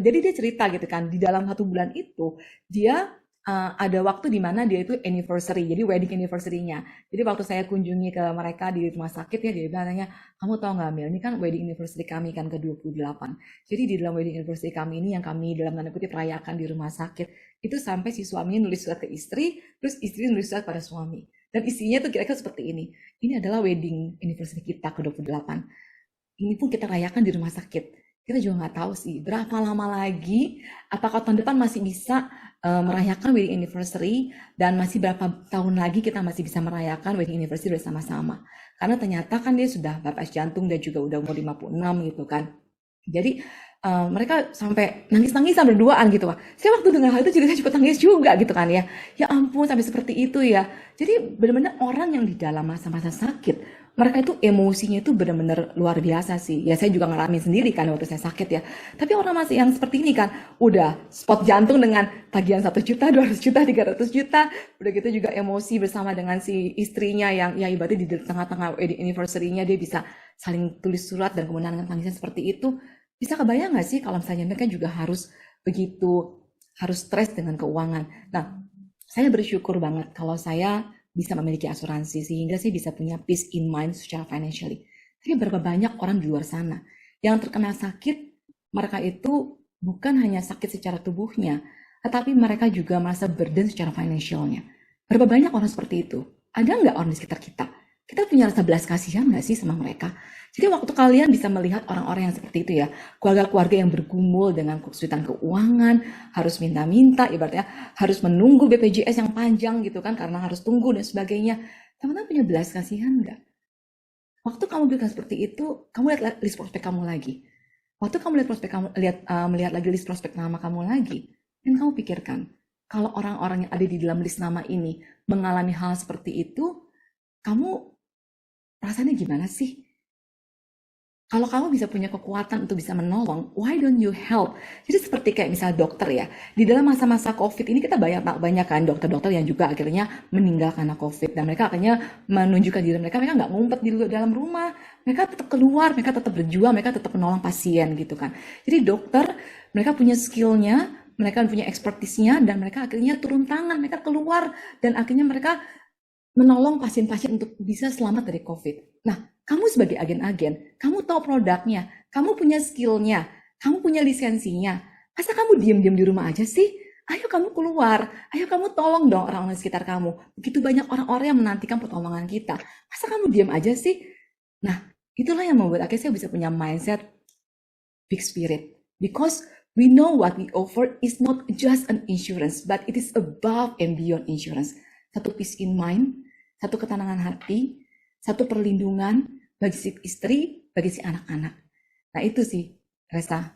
jadi dia cerita gitu kan, di dalam 1 bulan itu dia ada waktu di mana dia itu anniversary, jadi wedding anniversary-nya. Jadi waktu saya kunjungi ke mereka di rumah sakit ya, dia bilang, kamu tahu nggak Mil, ini kan wedding anniversary kami kan ke-28. Jadi di dalam wedding anniversary kami ini yang kami dalam tanda kutip rayakan di rumah sakit, itu sampai si suaminya nulis surat ke istri, terus istri nulis surat pada suami. Dan isinya tuh kira-kira seperti ini. Ini adalah wedding anniversary kita ke-28. Ini pun kita rayakan di rumah sakit. Kita juga nggak tahu sih berapa lama lagi, apakah tahun depan masih bisa merayakan wedding anniversary, dan masih berapa tahun lagi kita masih bisa merayakan wedding anniversary bersama-sama. Karena ternyata kan dia sudah bypass jantung dan juga udah umur 56 gitu kan. Jadi mereka sampai nangis-nangisan berduaan gitu Pak. Saya waktu dengar hal itu jadi saya juga nangis juga gitu kan ya. Ya ampun, sampai seperti itu ya. Jadi benar-benar orang yang di dalam masa-masa sakit, mereka itu emosinya itu benar-benar luar biasa sih. Ya saya juga ngalamin sendiri kan waktu saya sakit ya. Tapi orang masih yang seperti ini kan, udah spot jantung dengan tagihan 1 juta, 200 juta, 300 juta. Udah gitu juga emosi bersama dengan si istrinya yang ya ibaratnya di tengah-tengah wedding anniversary-nya dia bisa saling tulis surat dan kemudian dengan tangisan seperti itu. Bisa kebayang nggak sih kalau misalnya mereka juga harus stres dengan keuangan. Nah, saya bersyukur banget kalau saya bisa memiliki asuransi sehingga saya bisa punya peace in mind secara financially. Tapi berapa banyak orang di luar sana yang terkena sakit, mereka itu bukan hanya sakit secara tubuhnya, tetapi mereka juga merasa burden secara financialnya. Berapa banyak orang seperti itu? Ada nggak orang di sekitar kita? Kita punya rasa belas kasihan nggak sih sama mereka? Jadi waktu kalian bisa melihat orang-orang yang seperti itu ya, keluarga-keluarga yang bergumul dengan kesulitan keuangan, harus minta-minta, ibaratnya harus menunggu BPJS yang panjang gitu kan, karena harus tunggu dan sebagainya. Teman-teman punya belas kasihan nggak? Waktu kamu bilang seperti itu, kamu lihat list prospek kamu lagi. Waktu kamu melihat lagi list prospek nama kamu lagi, dan kamu pikirkan, kalau orang-orang yang ada di dalam list nama ini mengalami hal seperti itu, kamu rasanya gimana sih? Kalau kamu bisa punya kekuatan untuk bisa menolong, why don't you help? Jadi seperti kayak misalnya dokter ya, di dalam masa-masa COVID ini kita banyak kan dokter-dokter yang juga akhirnya meninggal karena COVID, dan mereka akhirnya menunjukkan diri mereka nggak ngumpet di dalam rumah, mereka tetap keluar, mereka tetap berjuang, mereka tetap menolong pasien gitu kan. Jadi dokter, mereka punya skillnya, mereka punya ekspertisnya, dan mereka akhirnya turun tangan, mereka keluar, dan akhirnya mereka menolong pasien-pasien untuk bisa selamat dari COVID. Nah, kamu sebagai agen-agen, kamu tahu produknya, kamu punya skillnya, kamu punya lisensinya. Masa kamu diam-diam di rumah aja sih? Ayo kamu keluar, ayo kamu tolong dong orang-orang di sekitar kamu. Begitu banyak orang-orang yang menantikan pertolongan kita. Masa kamu diam aja sih? Nah, itulah yang membuat akhirnya saya bisa punya mindset big spirit. Because we know what we offer is not just an insurance, but it is above and beyond insurance. Satu peace in mind, satu ketenangan hati, satu perlindungan bagi si istri, bagi si anak-anak. Nah itu sih, Resa.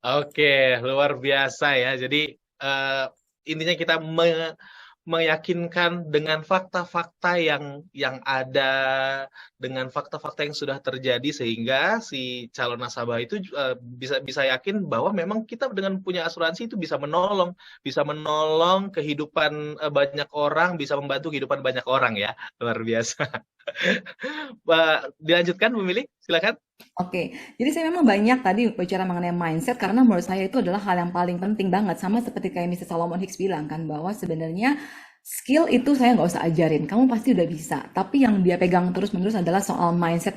Oke, luar biasa ya. Jadi intinya kita meyakinkan dengan fakta-fakta yang ada, dengan fakta-fakta yang sudah terjadi, sehingga si calon nasabah itu bisa yakin bahwa memang kita dengan punya asuransi itu bisa menolong kehidupan banyak orang, bisa membantu kehidupan banyak orang ya. Luar biasa. Dilanjutkan Bu Mili, silakan. Oke, jadi saya memang banyak tadi bicara mengenai mindset karena menurut saya itu adalah hal yang paling penting banget, sama seperti kayak Mr. Solomon Hicks bilang kan, bahwa sebenarnya skill itu saya nggak usah ajarin, kamu pasti udah bisa. Tapi yang dia pegang terus-menerus adalah soal mindset.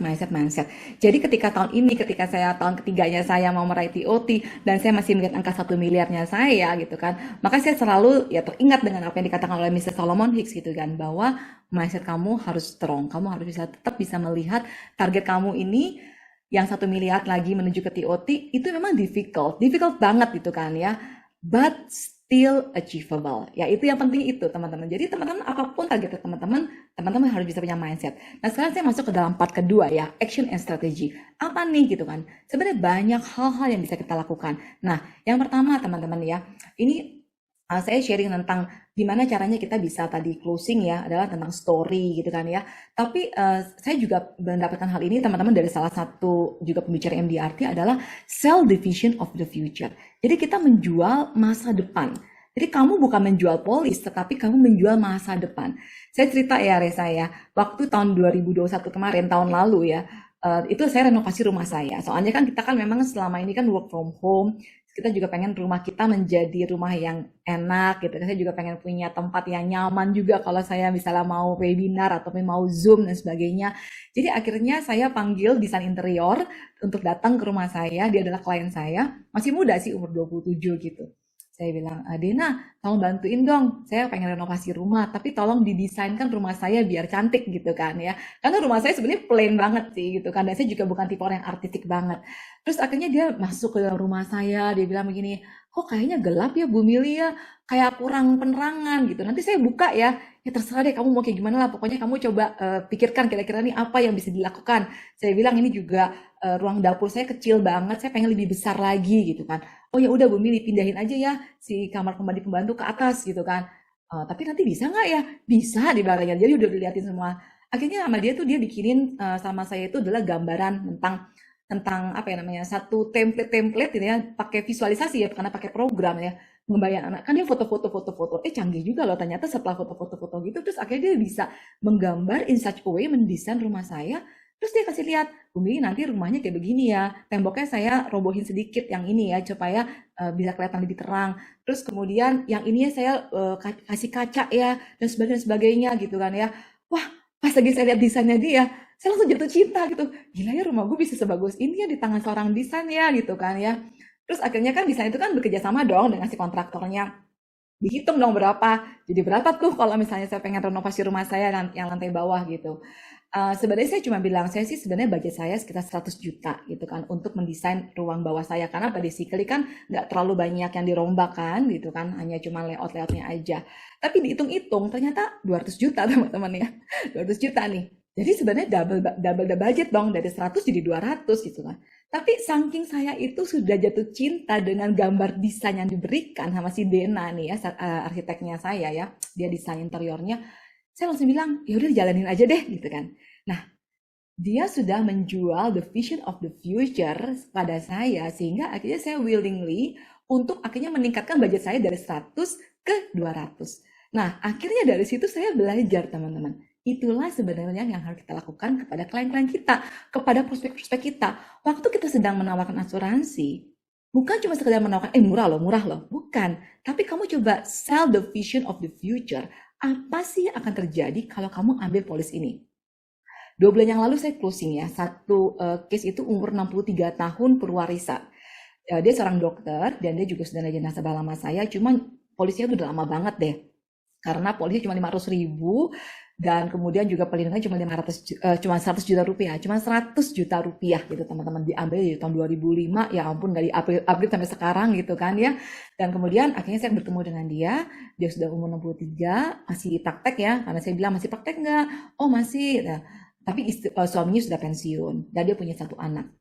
Jadi ketika tahun ini, ketika saya tahun ketiganya saya mau meraih TOT dan saya masih melihat angka 1 miliarnya saya gitu kan, maka saya selalu ya teringat dengan apa yang dikatakan oleh Mr. Solomon Hicks gitu kan, bahwa mindset kamu harus strong, kamu harus tetap bisa melihat target kamu ini yang 1 miliar lagi menuju ke TOT itu memang difficult banget gitu kan ya, but still achievable. Ya itu yang penting itu teman-teman. Jadi teman-teman apapun target teman-teman, teman-teman harus bisa punya mindset. Nah sekarang saya masuk ke dalam part kedua ya, action and strategy. Apa nih gitu kan? Sebenarnya banyak hal-hal yang bisa kita lakukan. Nah yang pertama teman-teman ya, ini saya sharing tentang gimana caranya kita bisa tadi closing ya, adalah tentang story gitu kan ya. Tapi saya juga mendapatkan hal ini teman-teman dari salah satu juga pembicara MDRT adalah sell the vision of the future. Jadi kita menjual masa depan. Jadi kamu bukan menjual polis, tetapi kamu menjual masa depan. Saya cerita ya Reza ya, waktu tahun 2021 kemarin, tahun lalu ya, itu saya renovasi rumah saya. Soalnya kan kita kan memang selama ini kan work from home, kita juga pengen rumah kita menjadi rumah yang enak gitu. Saya juga pengen punya tempat yang nyaman juga kalau saya misalnya mau webinar atau mau Zoom dan sebagainya. Jadi akhirnya saya panggil desain interior untuk datang ke rumah saya. Dia adalah klien saya, masih muda sih, umur 27 gitu. Saya bilang, Dena, tolong bantuin dong. Saya pengen renovasi rumah, tapi tolong didesainkan rumah saya biar cantik gitu kan ya. Karena rumah saya sebenarnya plain banget sih gitu kan. Dan saya juga bukan tipe orang yang artistik banget. Terus akhirnya dia masuk ke dalam rumah saya, dia bilang begini, kok kayaknya gelap ya Bu Mili ya, kayak kurang penerangan gitu. Nanti saya buka ya terserah deh kamu mau kayak gimana lah. Pokoknya kamu coba pikirkan kira-kira nih apa yang bisa dilakukan. Saya bilang ini juga ruang dapur saya kecil banget, saya pengen lebih besar lagi gitu kan. Oh ya udah Bu Mili pindahin aja ya si kamar pembantu ke atas gitu kan. Tapi nanti bisa nggak ya? Bisa dibilangnya. Jadi udah diliatin semua. Akhirnya sama dia tuh dia bikinin sama saya itu adalah gambaran tentang apa ya namanya, satu template gitu ya, pakai visualisasi ya karena pakai program ya, membayang anak kan dia foto canggih juga loh ternyata. Setelah foto gitu terus akhirnya dia bisa menggambar in such a way, mendesain rumah saya. Terus dia kasih lihat, Bumi nanti rumahnya kayak begini ya, temboknya saya robohin sedikit yang ini ya supaya bisa kelihatan lebih terang. Terus kemudian yang ini ya saya kasih kaca ya dan sebagainya gitu kan ya. Wah, pas lagi saya lihat desainnya dia, saya langsung jatuh cinta gitu. Gila ya rumah gue bisa sebagus ini ya di tangan seorang desain ya gitu kan ya. Terus akhirnya kan desain itu kan bekerja sama dong dengan si kontraktornya. Dihitung dong berapa. Jadi berapa tuh kalau misalnya saya pengen renovasi rumah saya yang lantai bawah gitu. Sebenarnya saya cuma bilang, saya sih sebenarnya budget saya sekitar 100 juta gitu kan untuk mendesain ruang bawah saya, karena basically kan nggak terlalu banyak yang dirombak kan gitu kan, hanya cuma layoutnya aja. Tapi dihitung-hitung ternyata 200 juta teman-teman ya, 200 juta nih. Jadi sebenarnya double the budget dong, dari 100 jadi 200 gitu kan. Tapi saking saya itu sudah jatuh cinta dengan gambar desain yang diberikan sama si Dena nih ya, arsiteknya saya ya, dia desain interiornya. Saya langsung bilang, ya udah jalanin aja deh gitu kan. Nah, dia sudah menjual the vision of the future pada saya sehingga akhirnya saya willingly untuk akhirnya meningkatkan budget saya dari 100 ke 200. Nah, akhirnya dari situ saya belajar teman-teman. Itulah sebenarnya yang harus kita lakukan kepada klien-klien kita, kepada prospek-prospek kita. Waktu kita sedang menawarkan asuransi, bukan cuma sekedar menawarkan, murah loh. Bukan. Tapi kamu coba sell the vision of the future. Apa sih yang akan terjadi kalau kamu ambil polis ini? 2 bulan yang lalu saya closing ya, satu case itu umur 63 tahun Purwarisa. Dia seorang dokter dan dia juga sudah ada nasabah lama saya, cuman polisnya udah lama banget deh. Karena polisnya cuma 500.000 dan kemudian juga pelindungan cuma 100 juta rupiah, cuma 100 juta rupiah gitu teman-teman, diambil di tahun 2005, ya ampun dari April sampai sekarang gitu kan ya. Dan kemudian akhirnya saya bertemu dengan dia sudah umur 63, masih praktek ya, karena saya bilang masih praktek nggak? Oh masih, nah, tapi suaminya sudah pensiun dan dia punya 1 anak.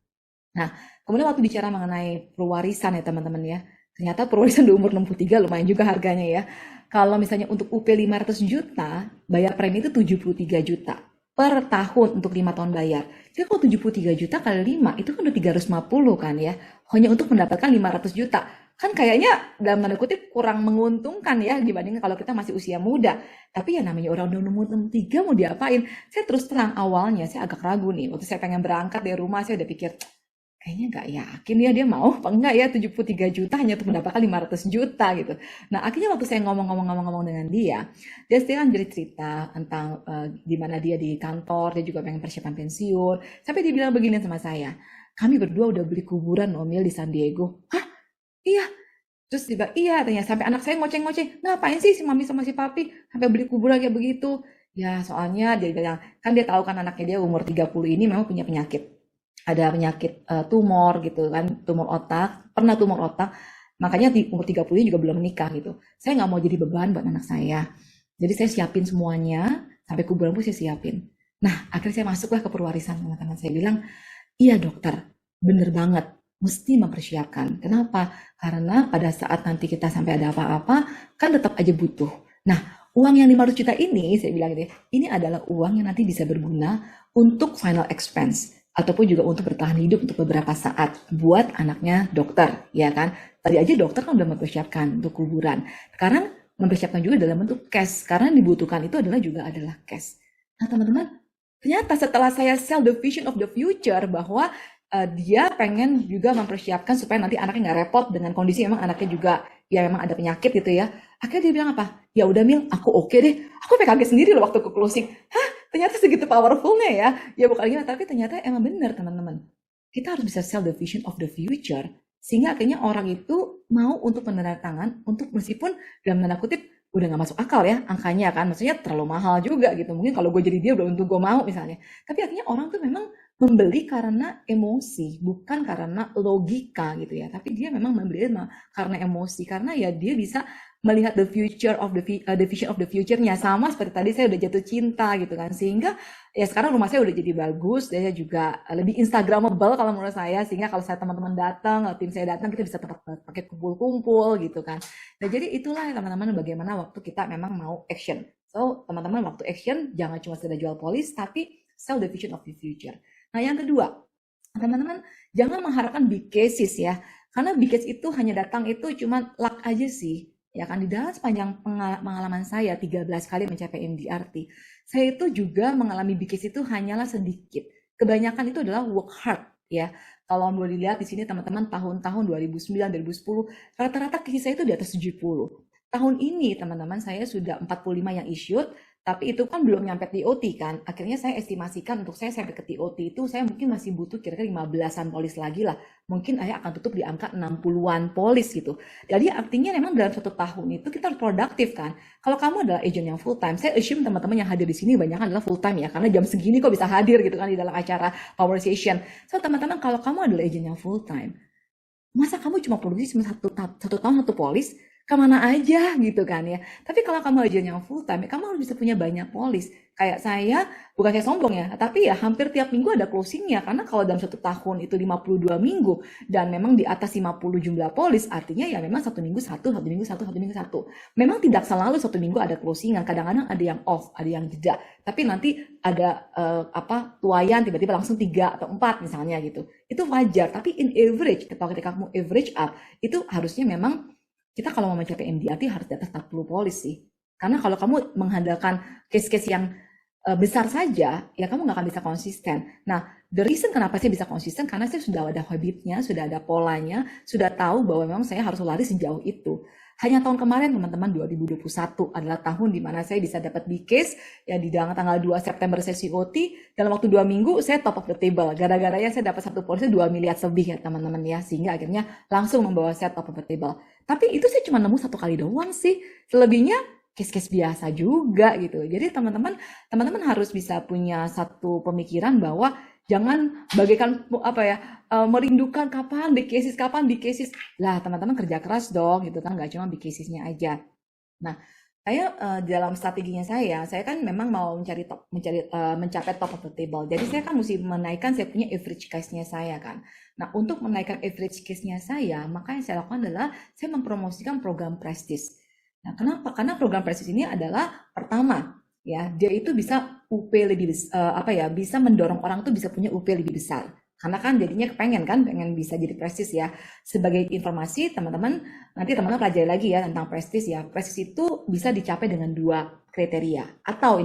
Nah kemudian waktu bicara mengenai pewarisan ya teman-teman ya, ternyata pewarisan di umur 63 lumayan juga harganya ya. Kalau misalnya untuk UP 500 juta, bayar premi itu 73 juta per tahun untuk 5 tahun bayar. Jadi kalau 73 juta kali 5, itu kan udah 350 kan ya. Hanya untuk mendapatkan 500 juta. Kan kayaknya dalam tanda kutip kurang menguntungkan ya dibandingkan kalau kita masih usia muda. Tapi ya namanya orang udah umur 63 mau diapain? Saya terus terang awalnya saya agak ragu nih. Waktu saya pengen berangkat dari rumah saya udah pikir, kayaknya nggak yakin ya dia mau apa enggak ya 73 juta hanya untuk mendapatkan 500 juta gitu. Nah akhirnya waktu saya ngomong dengan dia setelah kan cerita tentang di mana dia di kantor, dia juga pengen persiapan pensiun, sampai dia bilang begini sama saya, kami berdua udah beli kuburan Omil di San Diego. Hah? Iya. Terus tiba iya ternyata sampai anak saya ngoceh-ngoceh, ngapain sih si mami sama si papi sampai beli kuburan kayak begitu? Ya soalnya dia bilang, kan dia tahu kan anaknya dia umur 30 ini memang punya penyakit. Ada penyakit tumor gitu kan, tumor otak, pernah tumor otak, makanya di umur 30 ini juga belum menikah gitu. Saya nggak mau jadi beban buat anak saya. Jadi saya siapin semuanya, sampai kuburan pun saya siapin. Nah, akhirnya saya masuklah ke perwarisan teman-teman. Saya bilang, iya dokter, bener banget, mesti mempersiapkan. Kenapa? Karena pada saat nanti kita sampai ada apa-apa, kan tetap aja butuh. Nah, uang yang 500 juta ini, saya bilang gitu ya, ini adalah uang yang nanti bisa berguna untuk final expense ataupun juga untuk bertahan hidup untuk beberapa saat buat anaknya dokter, ya kan? Tadi aja dokter kan udah mempersiapkan untuk kuburan. Sekarang mempersiapkan juga dalam bentuk cash, karena yang dibutuhkan itu adalah cash. Nah teman-teman, ternyata setelah saya sell the vision of the future bahwa dia pengen juga mempersiapkan supaya nanti anaknya nggak repot dengan kondisi memang anaknya juga ya memang ada penyakit gitu ya. Akhirnya dia bilang apa? Ya udah Mil, aku oke deh. Aku kaget sendiri loh waktu ke closing. Hah? Ternyata segitu powerfulnya ya. Ya bukan gimana, tapi ternyata emang benar teman-teman. Kita harus bisa sell the vision of the future. Sehingga akhirnya orang itu mau untuk menandatangan, untuk meskipun dalam tanda kutip udah nggak masuk akal ya angkanya kan. Maksudnya terlalu mahal juga gitu. Mungkin kalau gue jadi dia belum tentu gue mau misalnya. Tapi akhirnya orang tuh memang membeli karena emosi, bukan karena logika gitu ya. Tapi dia memang membeli karena emosi. Karena ya dia bisa melihat the future of the vision of the future-nya, sama seperti tadi saya udah jatuh cinta gitu kan, sehingga ya sekarang rumah saya udah jadi bagus, dia juga lebih instagramable kalau menurut saya, sehingga kalau saya teman-teman datang, tim saya datang, kita bisa tempat pakai kumpul-kumpul gitu kan. Nah jadi itulah ya teman-teman bagaimana waktu kita memang mau action. So teman-teman waktu action jangan cuma sekedar jual polis, tapi sell the vision of the future. Nah yang kedua, teman-teman jangan mengharapkan big cases ya, karena big case itu hanya datang itu cuma luck aja sih. Ya kan, di dalam sepanjang pengalaman saya 13 kali mencapai MDRT, saya itu juga mengalami big case itu hanyalah sedikit. Kebanyakan itu adalah work hard ya. Kalau mau dilihat di sini teman-teman tahun-tahun 2009, 2010, rata-rata case saya itu di atas 70. Tahun ini teman-teman saya sudah 45 yang issued, tapi itu kan belum nyampe TOT kan. Akhirnya saya estimasikan untuk saya sampai ke TOT itu saya mungkin masih butuh kira-kira 15-an polis lagi lah. Mungkin saya akan tutup di angka 60-an polis gitu. Jadi artinya memang dalam satu tahun itu kita harus produktif kan. Kalau kamu adalah agent yang full time, saya assume teman-teman yang hadir di sini banyak adalah full time ya. Karena jam segini kok bisa hadir gitu kan di dalam acara Power Session. So teman-teman kalau kamu adalah agent yang full time, masa kamu cuma produksi cuma satu tahun satu polis? Kemana aja gitu kan ya. Tapi kalau kamu aja yang full time, ya kamu harus bisa punya banyak polis. Kayak saya, bukan saya sombong ya, tapi ya hampir tiap minggu ada closingnya. Karena kalau dalam satu tahun itu 52 minggu, dan memang di atas 50 jumlah polis, artinya ya memang satu minggu satu minggu satu. Memang tidak selalu satu minggu ada closingan, kadang-kadang ada yang off, ada yang jeda. Tapi nanti ada tuayan tiba-tiba langsung 3 atau 4 misalnya gitu. Itu wajar, tapi in average, ketika kamu average up, itu harusnya memang kita kalau mau mencapai MDRT harus di atas 40 polis sih. Karena kalau kamu mengandalkan case-case yang besar saja, ya kamu nggak akan bisa konsisten. Nah, the reason kenapa saya bisa konsisten, karena saya sudah ada habitnya, sudah ada polanya, sudah tahu bahwa memang saya harus lari sejauh itu. Hanya tahun kemarin teman-teman 2021 adalah tahun di mana saya bisa dapat big case ya di tanggal 2 September saya COT, dalam waktu 2 minggu saya top of the table. Gara-garanya saya dapat satu polisnya 2 miliar lebih ya teman-teman ya, sehingga akhirnya langsung membawa saya top of the table. Tapi itu saya cuma nemu satu kali doang sih. Selebihnya case-case biasa juga gitu. Jadi teman-teman harus bisa punya satu pemikiran bahwa jangan bagaikan merindukan kapan big cases lah, teman-teman kerja keras dong gitu kan, nggak cuma big casesnya aja. Nah saya dalam strateginya saya kan memang mau mencapai top of the table, jadi saya kan mesti menaikkan saya punya average case-nya saya kan. Nah untuk menaikkan average case-nya saya, maka yang saya lakukan adalah saya mempromosikan program prestige. Nah kenapa? Karena program prestige ini adalah pertama ya, dia itu bisa UP lebih bisa mendorong orang tuh bisa punya UP lebih besar. Karena kan jadinya pengen bisa jadi prestis ya. Sebagai informasi teman-teman, nanti teman-teman pelajari lagi ya tentang prestis ya. Prestis itu bisa dicapai dengan 2 kriteria. Atau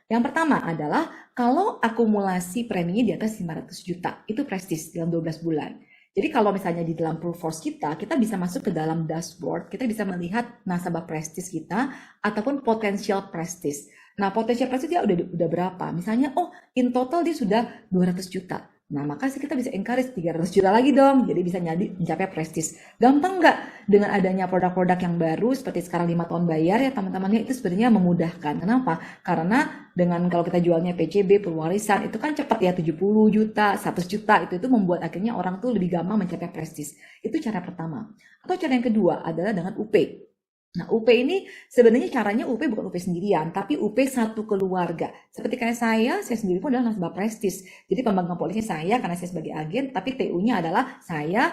Yang pertama adalah kalau akumulasi preminya di atas 500 juta, itu prestis dalam 12 bulan. Jadi kalau misalnya di dalam Proforce kita bisa masuk ke dalam dashboard, kita bisa melihat nasabah prestis kita ataupun potensial prestis. Nah, potensial prestis dia udah berapa? Misalnya, oh, in total dia sudah 200 juta. Nah, maka kita bisa encourage 300 juta lagi dong. Jadi bisa mencapai prestis. Gampang nggak? Dengan adanya produk-produk yang baru seperti sekarang 5 tahun bayar ya teman-temannya, itu sebenarnya memudahkan. Kenapa? Karena dengan kalau kita jualnya PCB, pewarisan, itu kan cepat ya, 70 juta, 100 juta. Itu membuat akhirnya orang tuh lebih gampang mencapai prestis. Itu cara pertama. Atau cara yang kedua adalah dengan UP. Nah, UP ini sebenarnya caranya UP bukan UP sendirian, tapi UP satu keluarga. Seperti kayak saya sendiri pun adalah nasabah prestis. Jadi pemegang polisnya saya karena saya sebagai agen, tapi TU-nya adalah saya,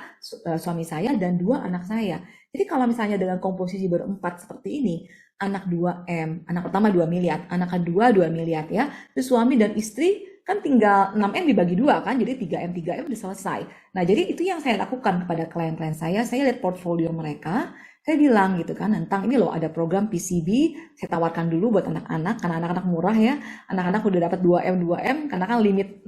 suami saya, dan 2 anak saya. Jadi kalau misalnya dengan komposisi berempat seperti ini, anak 2M, anak pertama 2 miliar, anak kedua 2 miliar ya, terus suami dan istri kan tinggal 6M dibagi 2 kan, jadi 3M udah selesai. Nah, jadi itu yang saya lakukan kepada klien-klien saya lihat portfolio mereka, saya bilang gitu kan, tentang ini loh ada program PCB, saya tawarkan dulu buat anak-anak, karena anak-anak murah ya, anak-anak udah dapat 2M, karena kan limit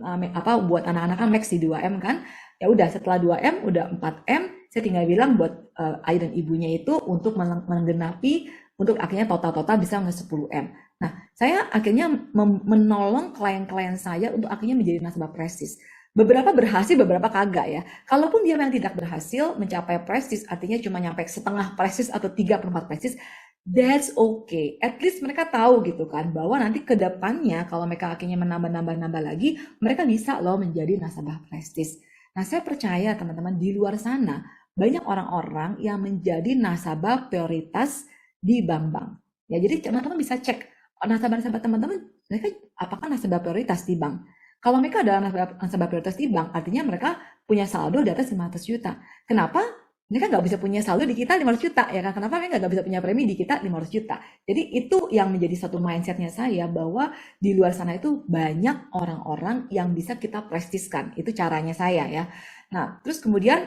buat anak-anak kan max di 2M kan, ya udah setelah 2M udah 4M, saya tinggal bilang buat ayah dan ibunya itu untuk menggenapi, untuk akhirnya total bisa nge 10M. Nah, saya akhirnya menolong klien-klien saya untuk akhirnya menjadi nasabah prestis. Beberapa berhasil, beberapa kagak ya. Kalaupun dia yang tidak berhasil mencapai prestis, artinya cuma nyampe setengah prestis atau 3/4 prestis, that's okay. At least mereka tahu gitu kan, bahwa nanti ke depannya kalau mereka akhirnya menambah lagi, mereka bisa loh menjadi nasabah prestis. Nah, saya percaya teman-teman di luar sana, banyak orang-orang yang menjadi nasabah prioritas di bank-bank. Ya, jadi teman-teman bisa cek nasabah-nasabah teman-teman, mereka apakah nasabah prioritas di bank? Kalau mereka adalah nasabah prioritas di bank, artinya mereka punya saldo di atas 500 juta. Kenapa? Mereka nggak bisa punya saldo di kita 500 juta, ya kan? Kenapa mereka nggak bisa punya premi di kita 500 juta? Jadi itu yang menjadi satu mindsetnya saya, bahwa di luar sana itu banyak orang-orang yang bisa kita prestiskan. Itu caranya saya ya. Nah, terus kemudian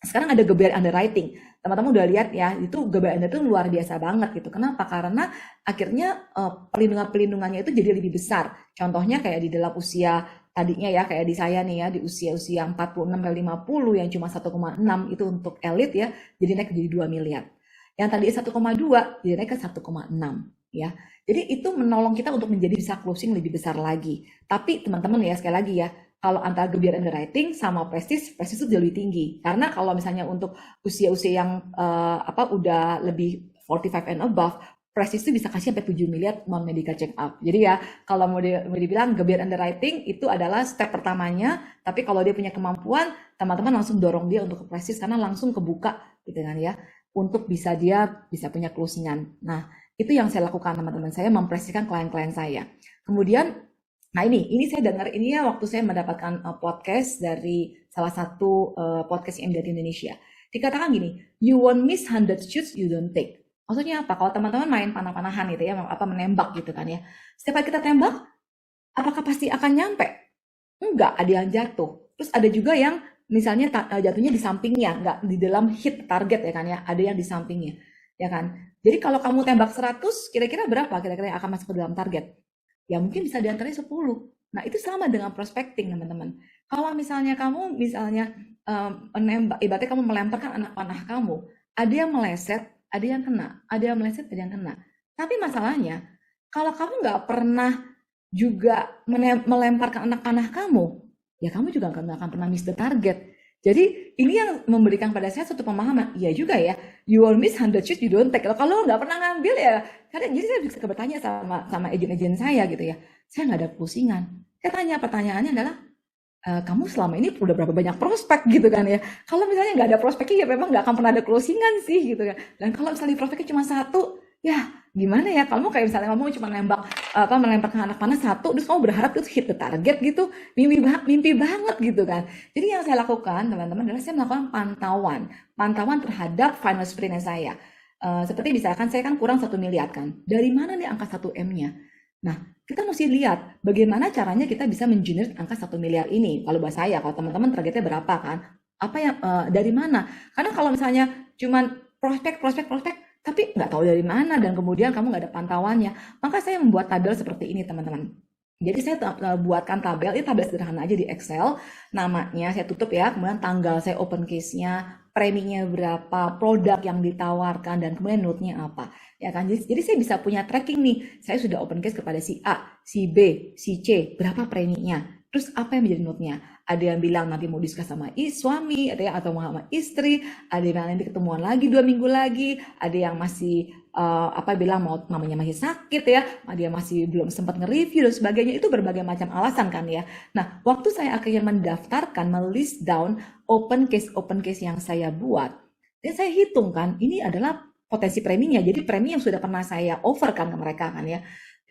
sekarang ada GBR underwriting. Teman-teman udah lihat ya, itu GBR itu luar biasa banget gitu. Kenapa? Karena akhirnya perlindungannya itu jadi lebih besar. Contohnya kayak di dalam usia tadinya ya, kayak di saya nih ya, di usia 46-50 yang cuma 1,6 itu untuk elit ya, jadi naik jadi 2 miliar. Yang tadi 1,2 jadi naik ke 1,6 ya. Jadi itu menolong kita untuk menjadi bisa closing lebih besar lagi. Tapi teman-teman ya, sekali lagi ya, kalau antara GBR underwriting sama prestis itu jauh lebih tinggi. Karena kalau misalnya untuk usia-usia yang udah lebih 45 and above, prestis itu bisa kasih sampai 7 miliar non medical check up. Jadi ya, kalau mau dibilang GBR underwriting itu adalah step pertamanya, tapi kalau dia punya kemampuan, teman-teman langsung dorong dia untuk ke prestis karena langsung kebuka gitu kan ya, untuk dia bisa punya closingan. Nah, itu yang saya lakukan teman-teman, saya memprestiskan klien-klien saya. Kemudian nah ini saya dengar ini ya waktu saya mendapatkan podcast dari salah satu podcast yang dari Indonesia. Dikatakan gini, you won't miss 100 shots you don't take. Maksudnya apa? Kalau teman-teman main panah-panahan gitu ya, menembak gitu kan ya. Setiap kali kita tembak, apakah pasti akan nyampe? Enggak, ada yang jatuh. Terus ada juga yang misalnya jatuhnya di sampingnya, enggak di dalam hit target ya kan ya, ada yang di sampingnya. Ya kan? Jadi kalau kamu tembak 100, kira-kira berapa kira-kira yang akan masuk ke dalam target? Ya mungkin bisa diantaranya 10. Nah, itu sama dengan prospecting, teman-teman. Kalau misalnya kamu menembak, ibaratnya kamu melemparkan anak panah kamu, ada yang meleset, ada yang kena, ada yang meleset, ada yang kena. Tapi masalahnya, kalau kamu nggak pernah juga melemparkan anak panah kamu, ya kamu juga nggak akan pernah miss the target. Jadi ini yang memberikan pada saya satu pemahaman, iya juga ya, you will miss 100 shots you don't take. Kalau nggak pernah ngambil ya, jadi saya bisa bertanya sama agen-agen saya gitu ya, saya nggak ada closingan. Saya tanya, pertanyaannya adalah, kamu selama ini udah berapa banyak prospek gitu kan ya. Kalau misalnya nggak ada prospeknya ya memang nggak akan pernah ada closingan sih gitu kan. Dan kalau misalnya prospeknya cuma 1, ya gimana ya, kalau kayak misalnya kamu cuma melemparkan anak panah 1, terus kamu berharap itu hit the target gitu, mimpi banget gitu kan. Jadi yang saya lakukan teman-teman adalah saya melakukan pantauan terhadap final sprint saya. Seperti misalkan saya kan kurang 1 miliar kan, dari mana nih angka 1M-nya? Nah, kita mesti lihat bagaimana caranya kita bisa mengenerate angka 1 miliar ini. Kalau bahasa saya, kalau teman-teman targetnya berapa kan? Apa yang dari mana? Karena kalau misalnya cuman prospek, tapi nggak tahu dari mana dan kemudian kamu nggak ada pantauannya. Maka saya membuat tabel seperti ini teman-teman. Jadi saya buatkan tabel, ini tabel sederhana aja di Excel, namanya saya tutup ya, kemudian tanggal saya open case-nya, preminya berapa, produk yang ditawarkan, dan kemudian note-nya apa. Ya kan? Jadi saya bisa punya tracking nih, saya sudah open case kepada si A, si B, si C, berapa preminya. Terus apa yang menjadi note-nya? Ada yang bilang nanti mau diskus sama suami, ada yang atau sama istri, ada yang nanti ketemuan lagi 2 minggu lagi, ada yang masih bilang mau namanya masih sakit ya, dia masih belum sempat nge-review dan sebagainya, itu berbagai macam alasan kan ya. Nah, waktu saya akhirnya mendaftarkan, melist down open case yang saya buat, dan saya hitung kan, ini adalah potensi preminya, jadi premi yang sudah pernah saya offer kan ke mereka kan ya.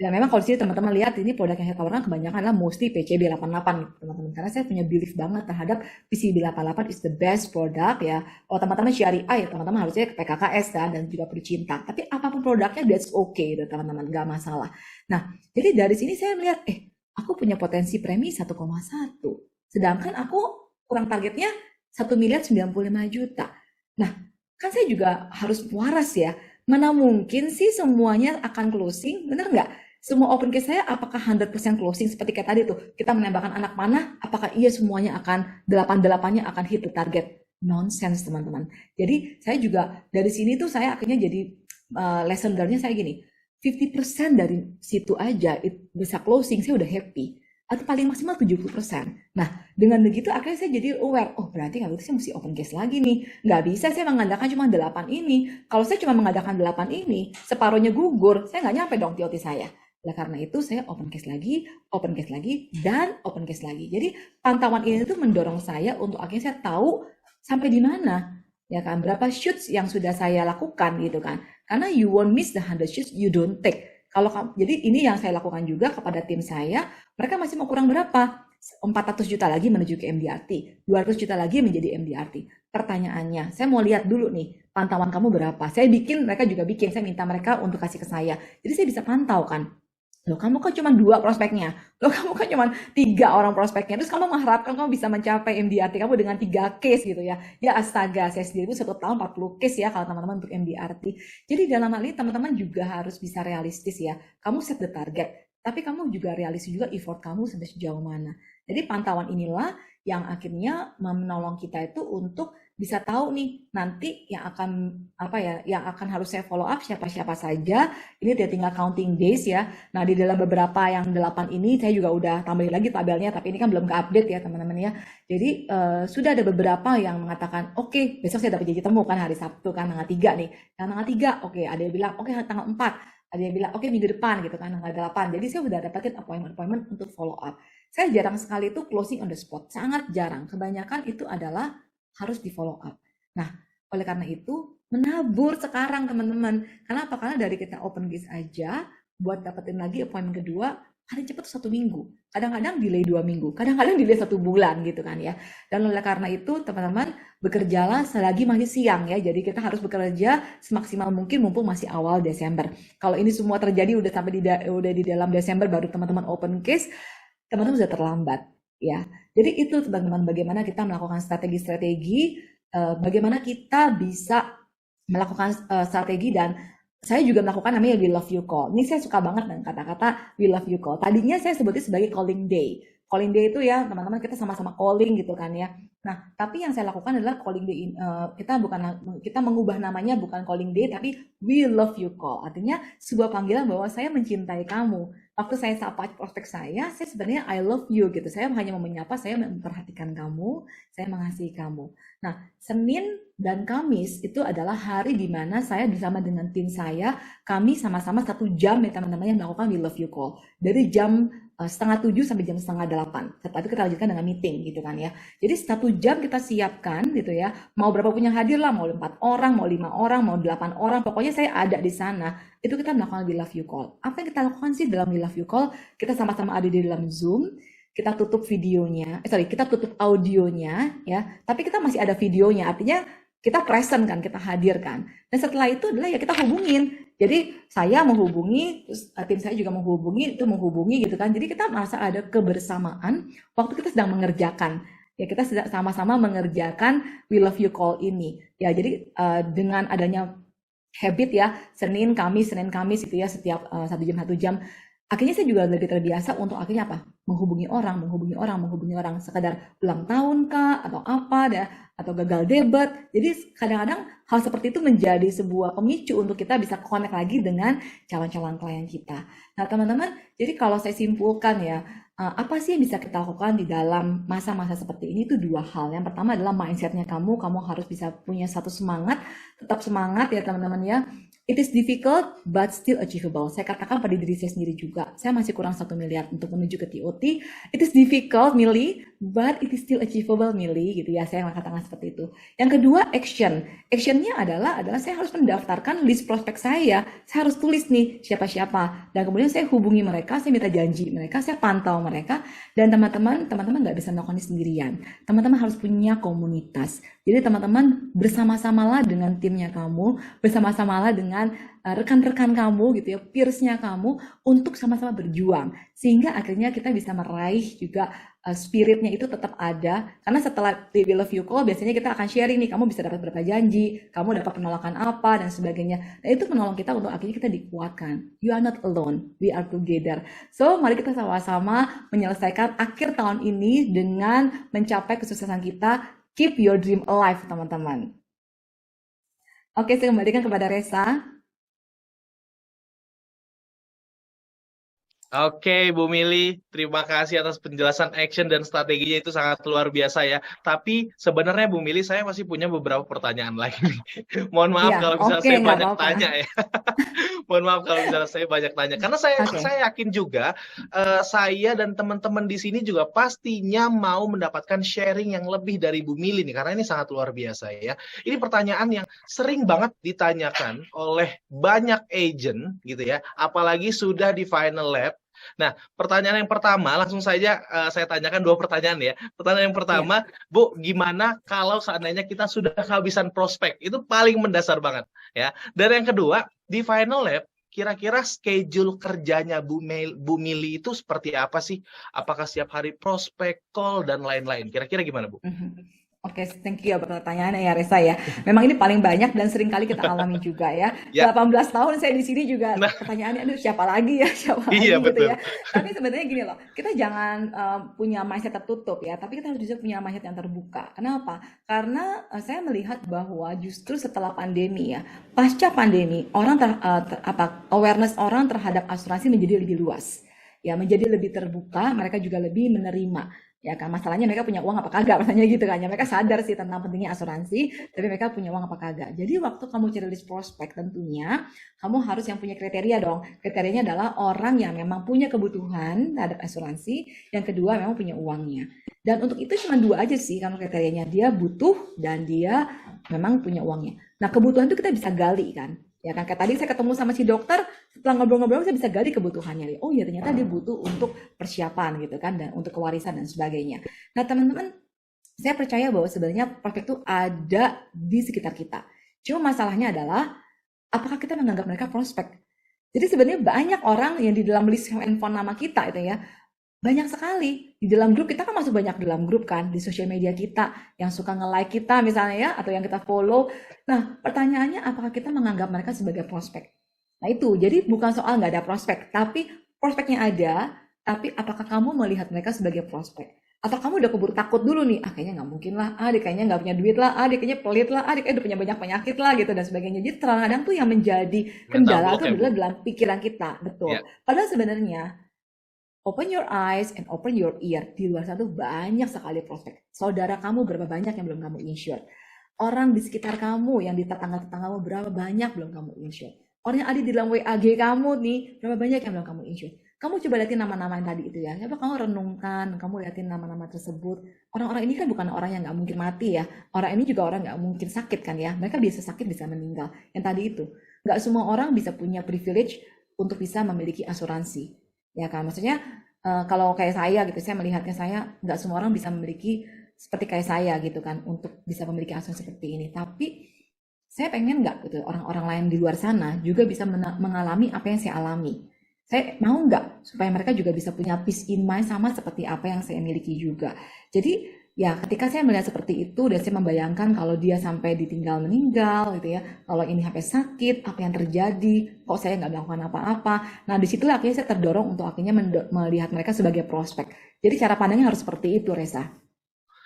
Dan memang kalau di sini teman-teman lihat ini produk yang saya tawarkan kebanyakan adalah mostly PCB 88 gitu, teman-teman. Karena saya punya belief banget terhadap PCB 88 is the best product ya. Kalau teman-teman syariah ya teman-teman harusnya ke PKKS kan dan juga bercinta. Tapi apapun produknya that's okay gitu teman-teman, nggak masalah. Nah, jadi dari sini saya melihat aku punya potensi premi 1,1. Sedangkan aku kurang targetnya 1.095 juta. Nah, kan saya juga harus waras ya. Mana mungkin sih semuanya akan closing, bener nggak? Semua open case saya apakah 100% closing seperti kayak tadi tuh, kita menembakkan anak panah, apakah iya semuanya akan 8-8-nya akan hit the target? Nonsense teman-teman. Jadi saya juga dari sini tuh saya akhirnya jadi lesson learn-nya saya gini, 50% dari situ aja bisa closing, saya udah happy. Atau paling maksimal 70%. Nah, dengan begitu akhirnya saya jadi aware, oh berarti kalau itu saya mesti open case lagi nih. Nggak bisa saya mengadakan cuma 8 ini. Kalau saya cuma mengadakan 8 ini, separuhnya gugur, saya nggak nyampe dong TOT saya. Nah, karena itu saya open case lagi, dan open case lagi. Jadi pantauan ini tuh mendorong saya untuk akhirnya saya tahu sampai di mana. Ya kan, berapa shoots yang sudah saya lakukan gitu kan. Karena you won't miss the 100 shoots you don't take. Jadi ini yang saya lakukan juga kepada tim saya, mereka masih mau kurang berapa? 400 juta lagi menuju ke MDRT, 200 juta lagi menjadi MDRT. Pertanyaannya, saya mau lihat dulu nih, pantauan kamu berapa? Saya bikin, mereka juga bikin, saya minta mereka untuk kasih ke saya. Jadi saya bisa pantau kan. Loh, kamu kan cuma 2 prospeknya. Loh, kamu kan cuma 3 orang prospeknya. Terus kamu mengharapkan kamu bisa mencapai MDRT kamu dengan 3 case gitu ya. Ya astaga, saya sendiri itu 1 tahun 40 case ya kalau teman-teman untuk MDRT. Jadi dalam hal ini teman-teman juga harus bisa realistis ya. Kamu set the target, tapi kamu juga realistis juga effort kamu sampai sejauh mana. Jadi pantauan inilah yang akhirnya menolong kita itu untuk bisa tahu nih nanti yang akan harus saya follow up siapa-siapa saja. Ini dia tinggal counting days ya. Nah, di dalam beberapa yang 8 ini saya juga udah tambahin lagi tabelnya, tapi ini kan belum ke-update ya teman-teman ya. Jadi sudah ada beberapa yang mengatakan oke, besok saya dapat janji temu kan hari Sabtu kan tanggal 3 nih. Yang tanggal 3 oke, ada yang bilang oke tanggal 4. Ada yang bilang oke minggu depan gitu kan tanggal 8. Jadi saya udah dapatin appointment untuk follow up. Saya jarang sekali itu closing on the spot, sangat jarang. Kebanyakan itu adalah harus di follow up. Nah, oleh karena itu menabur sekarang teman-teman. Karena apa? Karena dari kita open case aja buat dapetin lagi appointment kedua paling cepat 1 minggu. Kadang-kadang delay 2 minggu, kadang-kadang delay 1 bulan gitu kan ya. Dan oleh karena itu teman-teman bekerjalah selagi masih siang ya. Jadi kita harus bekerja semaksimal mungkin mumpung masih awal Desember. Kalau ini semua terjadi udah sampai udah di dalam Desember baru teman-teman open case, teman-teman sudah terlambat ya. Jadi itu teman-teman bagaimana kita melakukan strategi-strategi, bagaimana kita bisa melakukan strategi, dan saya juga melakukan namanya We Love You Call. Ini saya suka banget dengan kata-kata We Love You Call. Tadinya saya sebutnya sebagai calling day. Calling day itu ya teman-teman kita sama-sama calling gitu kan ya. Nah, tapi yang saya lakukan adalah calling day. Kita mengubah namanya bukan calling day tapi We Love You Call. Artinya sebuah panggilan bahwa saya mencintai kamu. Waktu saya sapa prospek saya sebenarnya I love you gitu. Saya hanya mau menyapa, saya memperhatikan kamu, saya mengasihi kamu. Nah, Senin dan Kamis itu adalah hari di mana saya bersama dengan tim saya, kami sama-sama 1 jam ya teman-teman yang melakukan We Love You Call. Dari jam 6:30 sampai jam 7:30. Setelah itu kita lanjutkan dengan meeting gitu kan ya. Jadi 1 jam kita siapkan gitu ya. Mau berapa pun yang hadir lah, mau 4 orang, mau 5 orang, mau 8 orang. Pokoknya saya ada di sana. Itu kita melakukan We Love You Call. Apa yang kita lakukan sih dalam We Love You Call? Kita sama-sama ada di dalam Zoom. Kita tutup videonya. Kita tutup audionya ya. Tapi kita masih ada videonya. Artinya kita present kan, kita hadir kan. Dan setelah itu adalah ya kita hubungin. Jadi saya menghubungi, terus tim saya juga menghubungi, itu menghubungi gitu kan. Jadi kita merasa ada kebersamaan waktu kita sedang mengerjakan. Ya kita sedang sama-sama mengerjakan We Love You Call ini. Ya jadi dengan adanya habit ya, Senin Kamis itu ya, setiap 1 jam 1 jam. Akhirnya saya juga lebih terbiasa untuk akhirnya apa? Menghubungi orang, sekedar ulang tahun kah atau apa dah, atau gagal debat. Jadi kadang-kadang hal seperti itu menjadi sebuah pemicu untuk kita bisa connect lagi dengan calon-calon klien kita. Nah, teman-teman, jadi kalau saya simpulkan ya, apa sih yang bisa kita lakukan di dalam masa-masa seperti ini? Itu dua hal. Yang pertama adalah mindsetnya kamu harus bisa punya satu semangat, tetap semangat ya teman-teman ya. It is difficult but still achievable. Saya katakan pada diri saya sendiri juga. Saya masih kurang 1 miliar untuk menuju ke TOT. It is difficult, Millie, but it is still achievable, Millie, gitu ya. Saya katakan seperti itu. Yang kedua, action. Actionnya adalah saya harus mendaftarkan list prospek saya. Saya harus tulis nih siapa-siapa. Dan kemudian saya hubungi mereka, saya minta janji mereka, saya pantau mereka. Dan teman-teman nggak bisa melakukan ini sendirian. Teman-teman harus punya komunitas. Jadi teman-teman bersama-samalah dengan timnya kamu, bersama-samalah dengan rekan-rekan kamu gitu ya, peersnya kamu, untuk sama-sama berjuang. Sehingga akhirnya kita bisa meraih juga spiritnya itu tetap ada. Karena setelah We Love You Call, biasanya kita akan sharing nih, kamu bisa dapat berapa janji, kamu dapat penolakan apa, dan sebagainya. Nah, itu menolong kita untuk akhirnya kita dikuatkan. You are not alone, we are together. So, mari kita sama-sama menyelesaikan akhir tahun ini dengan mencapai kesuksesan kita. Keep your dream alive, teman-teman. Oke, saya kembalikan kepada Reza. Oke, Bu Mili, terima kasih atas penjelasan action dan strateginya, itu sangat luar biasa ya. Tapi sebenarnya Bu Mili, saya masih punya beberapa pertanyaan lagi nih. Mohon maaf Iya, kalau misalnya oke, saya nggak banyak apa-apa. tanya ya. Mohon maaf kalau misalnya saya banyak tanya. Karena Oke. saya yakin juga saya dan teman-teman di sini juga pastinya mau mendapatkan sharing yang lebih dari Bu Mili nih, karena ini sangat luar biasa ya. Ini pertanyaan yang sering banget ditanyakan oleh banyak agent gitu ya, apalagi sudah di final lap. Nah, pertanyaan yang pertama, langsung saja saya tanyakan 2 pertanyaan ya. Pertanyaan yang pertama, Bu, gimana kalau seandainya kita sudah kehabisan prospek? Itu paling mendasar banget ya. Dan yang kedua, di final lap, kira-kira schedule kerjanya Bu Mili itu seperti apa sih? Apakah setiap hari prospek, call, dan lain-lain? Kira-kira gimana, Bu? Oke, thank you ya pertanyaannya ya Reza ya. Memang ini paling banyak dan sering kali kita alami juga ya. Ya. 18 tahun saya di sini juga Nah, pertanyaannya, aduh siapa lagi ya, siapa iya, lagi gitu betul. ya. Tapi sebenarnya gini loh, kita jangan punya mindset tertutup ya, tapi kita harus juga punya mindset yang terbuka. Kenapa? Karena saya melihat bahwa justru setelah pandemi ya, pasca pandemi, orang awareness orang terhadap asuransi menjadi lebih luas. Ya, menjadi lebih terbuka, mereka juga lebih menerima. Ya kan, masalahnya mereka punya uang apa kagak, maksudnya gitu kan ya. Mereka sadar sih tentang pentingnya asuransi, tapi mereka punya uang apa kagak. Jadi waktu kamu cari list prospek, tentunya kamu harus yang punya kriteria dong. Kriterianya adalah orang yang memang punya kebutuhan terhadap asuransi, yang kedua memang punya uangnya. Dan untuk itu cuma 2 aja sih kalau kriterianya, dia butuh dan dia memang punya uangnya. Nah, kebutuhan itu kita bisa gali kan. Ya kan, kayak tadi saya ketemu sama si dokter, setelah ngobrol-ngobrol saya bisa gali kebutuhannya. Oh ya, ternyata dia butuh untuk persiapan gitu kan, dan untuk kewarisan dan sebagainya. Nah, teman-teman, saya percaya bahwa sebenarnya prospek itu ada di sekitar kita. Cuma masalahnya adalah apakah kita menganggap mereka prospek. Jadi sebenarnya banyak orang yang di dalam list handphone nama kita itu ya, banyak sekali di dalam grup. Kita kan masuk banyak dalam grup kan, di sosial media kita yang suka nge-like kita misalnya ya, atau yang kita follow. Nah, pertanyaannya apakah kita menganggap mereka sebagai prospek? Nah, itu jadi bukan soal nggak ada prospek, tapi prospeknya ada, tapi apakah kamu melihat mereka sebagai prospek? Atau kamu udah keburu takut dulu nih, kayaknya nggak mungkin lah, dia kayaknya nggak punya duit lah, dia kayaknya pelit lah, dia kayaknya udah punya banyak penyakit lah gitu dan sebagainya. Jadi terkadang tuh yang menjadi Mental kendala block itu ya, Bu? adalah dalam pikiran kita, betul. Ya. Padahal sebenarnya open your eyes and open your ear. Di luar sana tuh banyak sekali prospek. Saudara kamu berapa banyak yang belum kamu insure? Orang di sekitar kamu, yang di tetangga-tetanggamu, berapa banyak belum kamu insure? Orang yang ada di dalam WAG kamu nih, berapa banyak yang belum kamu insure? Kamu coba lihatin nama-nama yang tadi itu ya. Coba kamu renungkan, kamu lihatin nama-nama tersebut. Orang-orang ini kan bukan orang yang nggak mungkin mati ya. Orang ini juga orang nggak mungkin sakit kan ya. Mereka bisa sakit, bisa meninggal. Yang tadi itu. Nggak semua orang bisa punya privilege untuk bisa memiliki asuransi. Ya kan, maksudnya kalau kayak saya gitu, saya melihatnya, saya nggak semua orang bisa memiliki seperti kayak saya gitu kan, untuk bisa memiliki asuransi seperti ini. Tapi saya pengen nggak gitu orang-orang lain di luar sana juga bisa mengalami apa yang saya alami. Saya mau nggak supaya mereka juga bisa punya peace in mind sama seperti apa yang saya miliki juga. Jadi ya ketika saya melihat seperti itu dan saya membayangkan kalau dia sampai ditinggal meninggal gitu ya, kalau ini sampai sakit, apa yang terjadi, kok saya nggak melakukan apa-apa. Nah disitulah akhirnya saya terdorong untuk akhirnya melihat mereka sebagai prospek. Jadi cara pandangnya harus seperti itu, Reza.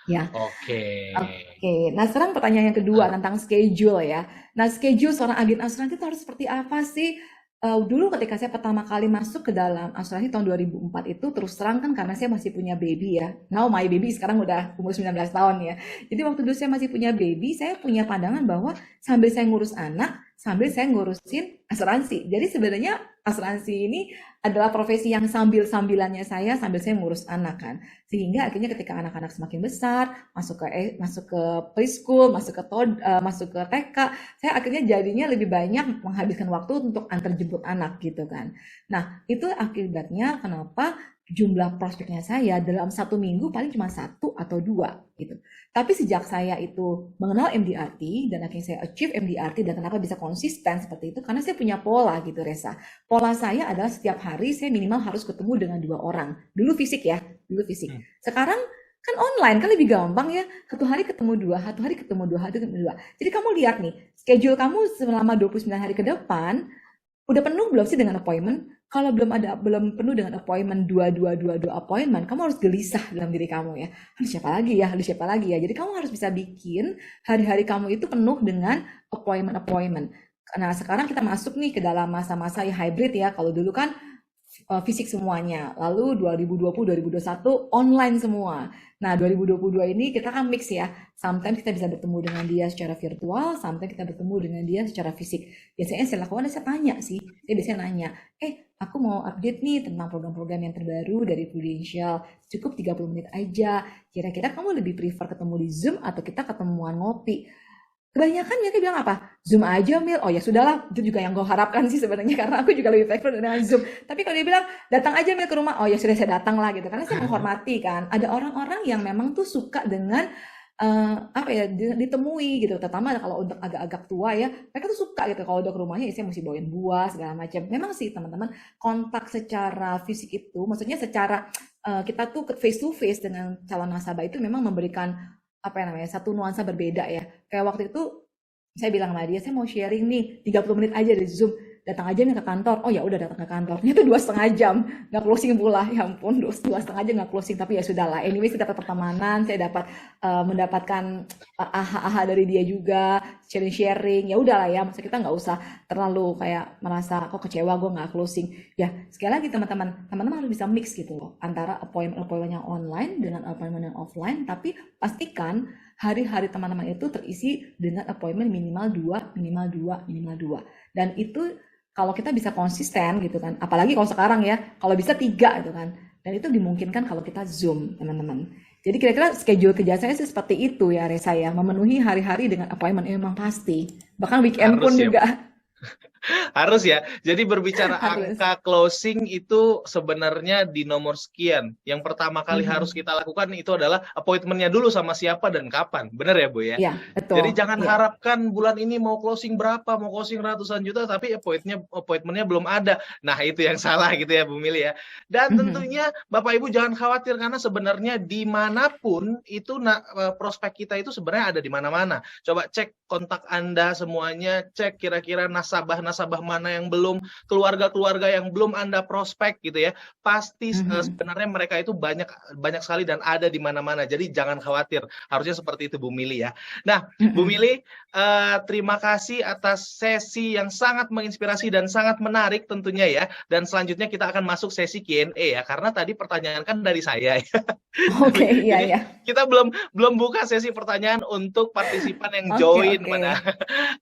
Ya, Oke. oke. Nah sekarang pertanyaan yang kedua tentang schedule ya. Nah schedule seorang agen asuransi itu harus seperti apa sih? Dulu ketika saya pertama kali masuk ke dalam asuransi tahun 2004 itu terus terang kan karena saya masih punya baby ya. Now my baby sekarang udah umur 19 tahun ya. Jadi waktu dulu saya masih punya baby, saya punya pandangan bahwa sambil saya ngurus anak, sambil saya ngurusin asuransi. Jadi sebenarnya asuransi ini adalah profesi yang sambil-sambilannya sambil saya ngurus anak kan. Sehingga akhirnya ketika anak-anak semakin besar, masuk ke preschool, masuk ke TK, saya akhirnya jadinya lebih banyak menghabiskan waktu untuk antar jemput anak gitu kan. Nah, itu akibatnya kenapa jumlah prospeknya saya dalam 1 minggu paling cuma 1 atau 2 gitu. Tapi sejak saya itu mengenal MDRT dan akhirnya saya achieve MDRT dan kenapa bisa konsisten seperti itu karena saya punya pola gitu Reza. Pola saya adalah setiap hari saya minimal harus ketemu dengan 2 orang. Dulu fisik ya, dulu fisik. Sekarang kan online kan lebih gampang ya. Satu hari ketemu 2, satu hari ketemu 2, satu hari ketemu 2. Jadi kamu lihat nih, schedule kamu selama 29 hari ke depan udah penuh belum sih dengan appointment? Kalau belum penuh dengan appointment, dua appointment, kamu harus gelisah dalam diri kamu ya. Harus siapa lagi ya? Harus siapa lagi ya? Jadi kamu harus bisa bikin hari-hari kamu itu penuh dengan appointment. Nah, sekarang kita masuk nih ke dalam masa-masa hybrid ya. Kalau dulu kan fisik semuanya. Lalu 2020, 2021 online semua. Nah, 2022 ini kita kan mix ya. Sometimes kita bisa bertemu dengan dia secara virtual, sometimes kita bertemu dengan dia secara fisik. Biasanya saya lakukan, saya tanya sih. Saya biasanya nanya, aku mau update nih tentang program-program yang terbaru dari Prudential. Cukup 30 menit aja. Kira-kira kamu lebih prefer ketemu di Zoom atau kita ketemuan ngopi? Kebanyakan mereka bilang apa? Zoom aja, Mil. Oh ya sudahlah, itu juga yang gue harapkan sih sebenarnya karena aku juga lebih prefer dengan Zoom. Tapi kalau dia bilang datang aja Mil ke rumah, oh ya sudah saya datang lah gitu. Karena saya menghormati kan. Ada orang-orang yang memang tuh suka dengan apa ya ditemui gitu. Terutama kalau untuk agak-agak tua ya, mereka tuh suka gitu. Kalau udah ke rumahnya, saya mesti bawain buah segala macam. Memang sih teman-teman kontak secara fisik itu, maksudnya secara kita tuh face to face dengan calon nasabah itu memang memberikan apa yang namanya satu nuansa berbeda ya. Kayak waktu itu saya bilang sama dia, saya mau sharing nih 30 menit aja di Zoom. Datang aja nih ke kantor. Oh ya udah datang ke kantor. Ternyata 2,5 jam nggak closing pula. Ya ampun, 2,5 jam nggak closing. Tapi ya sudahlah. Anyway, saya dapat pertemanan, saya dapat mendapatkan aha-aha dari dia juga, sharing-sharing. Ya udahlah ya, maksud kita nggak usah terlalu kayak merasa kok kecewa gue nggak closing. Ya sekali lagi teman-teman harus bisa mix gitu loh antara appointment yang online dengan appointment yang offline. Tapi pastikan hari-hari teman-teman itu terisi dengan appointment minimal 2. Dan itu kalau kita bisa konsisten gitu kan, apalagi kalau sekarang ya, kalau bisa 3 gitu kan, dan itu dimungkinkan kalau kita Zoom teman-teman. Jadi kira-kira schedule kerja saya sih seperti itu ya Reza ya, memenuhi hari-hari dengan appointment memang pasti, bahkan weekend pun Harus ya, juga. Harus ya. Jadi berbicara Harus. angka closing itu sebenarnya di nomor sekian. Yang pertama kali harus kita lakukan itu adalah appointment-nya dulu sama siapa dan kapan. Benar ya, Bu ya? Iya, betul. Jadi jangan Iya. harapkan bulan ini mau closing berapa, mau closing ratusan juta, tapi appointment-nya belum ada. Nah, itu yang salah gitu ya, Bu Mili ya. Dan tentunya Bapak Ibu jangan khawatir karena sebenarnya dimanapun itu prospek kita itu sebenarnya ada di mana-mana. Coba cek kontak Anda semuanya, cek kira-kira nasabah mana yang belum, keluarga-keluarga yang belum Anda prospek gitu ya. Pasti sebenarnya mereka itu banyak sekali dan ada di mana-mana. Jadi jangan khawatir. Harusnya seperti itu Bu Mili ya. Nah, Bu Mili, terima kasih atas sesi yang sangat menginspirasi dan sangat menarik tentunya ya. Dan selanjutnya kita akan masuk sesi Q&A ya, karena tadi pertanyaan kan dari saya ya. Oke, iya. Kita belum buka sesi pertanyaan untuk partisipan yang join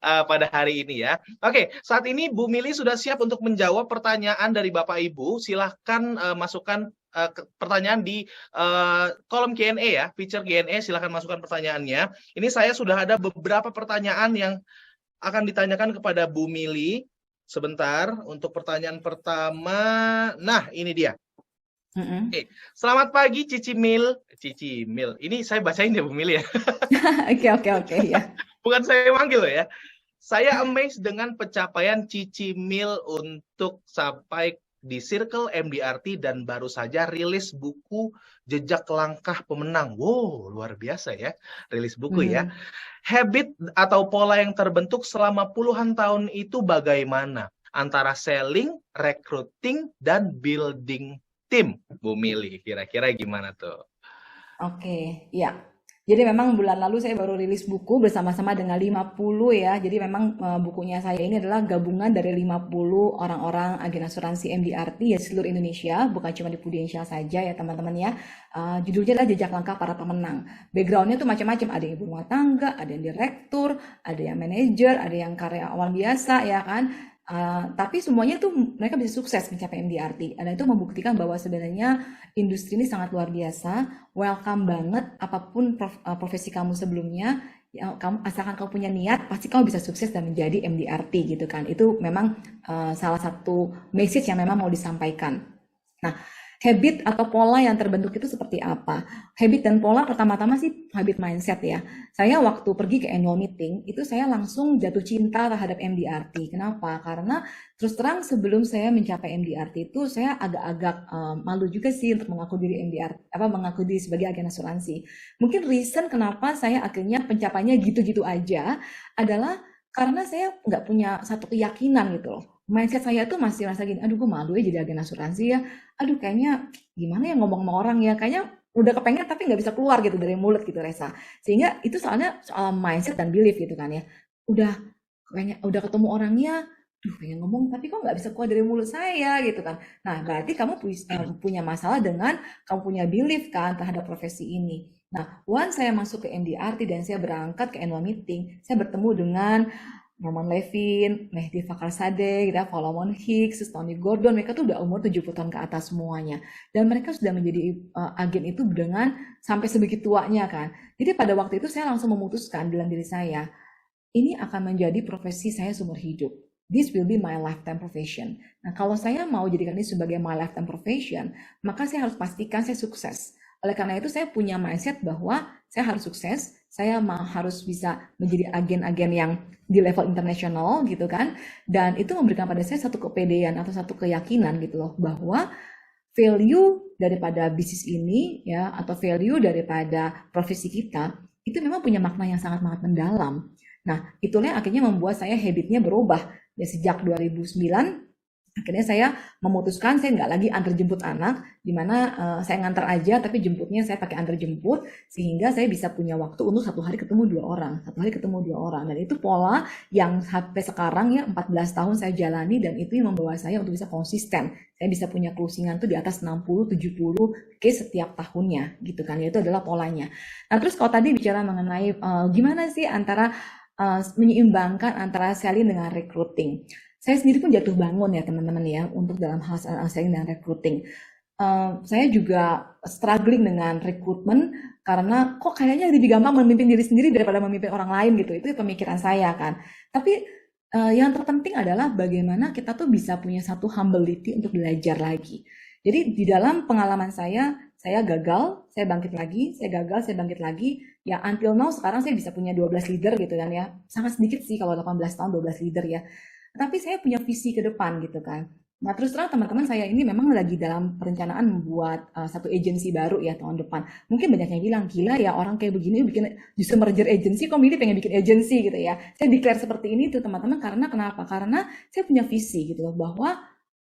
pada hari ini ya. Oke, saat ini Bu Mili sudah siap untuk menjawab pertanyaan dari Bapak Ibu. Silahkan masukkan pertanyaan di kolom Q&A ya, feature Q&A, silahkan masukkan pertanyaannya. Ini saya sudah ada beberapa pertanyaan yang akan ditanyakan kepada Bu Mili. Sebentar, untuk pertanyaan pertama, nah ini dia. Oke. Selamat pagi Cici Mil. Ini saya bacain ya Bu Mili ya. Oke ya. Bukan saya manggil loh ya. Saya amazed dengan pencapaian Cici Mil untuk sampai di Circle MDRT dan baru saja rilis buku Jejak Langkah Pemenang. Wow, luar biasa ya, rilis buku ya. Habit atau pola yang terbentuk selama puluhan tahun itu bagaimana? Antara selling, recruiting, dan building tim. Bu Mili, kira-kira gimana tuh? Oke, ya. Jadi memang bulan lalu saya baru rilis buku bersama-sama dengan 50 ya. Jadi memang bukunya saya ini adalah gabungan dari 50 orang-orang agen asuransi MDRT ya seluruh Indonesia, bukan cuma di Prudential saja ya teman-teman ya. Judulnya adalah Jejak Langkah Para Pemenang. Backgroundnya tuh macam-macam, ada yang ibu rumah tangga, ada yang direktur, ada yang manajer, ada yang karyawan biasa ya kan. Tapi semuanya tuh mereka bisa sukses mencapai MDRT. Dan itu membuktikan bahwa sebenarnya industri ini sangat luar biasa. Welcome banget apapun profesi kamu sebelumnya. Ya, asalkan kamu punya niat, pasti kamu bisa sukses dan menjadi MDRT gitu kan. Itu memang salah satu message yang memang mau disampaikan. Nah, habit atau pola yang terbentuk itu seperti apa? Habit dan pola pertama-tama sih habit mindset ya. Saya waktu pergi ke annual meeting, itu saya langsung jatuh cinta terhadap MDRT. Kenapa? Karena terus terang sebelum saya mencapai MDRT itu saya agak-agak malu juga sih untuk mengaku diri MDRT, mengaku diri sebagai agen asuransi. Mungkin reason kenapa saya akhirnya pencapaiannya gitu-gitu aja adalah karena saya nggak punya satu keyakinan gitu loh. Mindset saya tuh masih rasa gini, aduh gue malu ya jadi agen asuransi ya, aduh kayaknya gimana ya ngomong sama orang ya, kayaknya udah kepengen tapi nggak bisa keluar gitu dari mulut gitu Resa. Sehingga itu soalnya soal mindset dan belief gitu kan ya. Kayaknya udah ketemu orangnya, duh pengen ngomong tapi kok nggak bisa keluar dari mulut saya gitu kan. Nah berarti kamu punya masalah dengan kamu punya belief kan terhadap profesi ini. Nah, once saya masuk ke MDRT dan saya berangkat ke annual meeting, saya bertemu dengan Norman Levin, Mehdi Fakhrizadeh, gitu, Solomon Hicks, Tony Gordon, mereka tuh udah umur 70 tahun ke atas semuanya. Dan mereka sudah menjadi agen itu dengan sampai sebegitu tuanya kan. Jadi pada waktu itu saya langsung memutuskan dalam diri saya, ini akan menjadi profesi saya seumur hidup. This will be my lifetime profession. Nah, kalau saya mau jadikan ini sebagai my lifetime profession, maka saya harus pastikan saya sukses. Oleh karena itu saya punya mindset bahwa saya harus sukses, saya harus bisa menjadi agen-agen yang di level internasional gitu kan, dan itu memberikan pada saya satu kepedean atau satu keyakinan gitu loh bahwa value daripada bisnis ini ya atau value daripada profesi kita itu memang punya makna yang sangat-sangat mendalam. Nah, itulah yang akhirnya membuat saya habitnya berubah ya sejak 2009. Akhirnya saya memutuskan saya nggak lagi antar jemput anak, di mana saya ngantar aja tapi jemputnya saya pakai antar jemput sehingga saya bisa punya waktu untuk satu hari ketemu 2 orang, dan itu pola yang sampai sekarang ya 14 tahun saya jalani dan itu yang membawa saya untuk bisa konsisten. Saya bisa punya closingan tuh di atas 60-70 case setiap tahunnya gitu kan, itu adalah polanya. Nah terus kalau tadi bicara mengenai gimana sih antara menyeimbangkan antara selling dengan recruiting. Saya sendiri pun jatuh bangun ya teman-teman ya untuk dalam hal selling dan recruiting. Saya juga struggling dengan rekrutmen karena kok kayaknya lebih gampang memimpin diri sendiri daripada memimpin orang lain gitu. Itu pemikiran saya kan. Tapi yang terpenting adalah bagaimana kita tuh bisa punya satu humility untuk belajar lagi. Jadi di dalam pengalaman saya gagal, saya bangkit lagi, saya gagal, saya bangkit lagi. Ya until now sekarang saya bisa punya 12 leader gitu kan ya. Sangat sedikit sih kalau 18 tahun 12 leader ya. Tapi saya punya visi ke depan gitu kan. Nah terus terang teman-teman saya ini memang lagi dalam perencanaan membuat satu agensi baru ya tahun depan. Mungkin banyak yang bilang, gila ya orang kayak begini bikin justru merger agency, kok milih pengen bikin agency gitu ya. Saya declare seperti ini tuh teman-teman karena kenapa? Karena saya punya visi gitu loh bahwa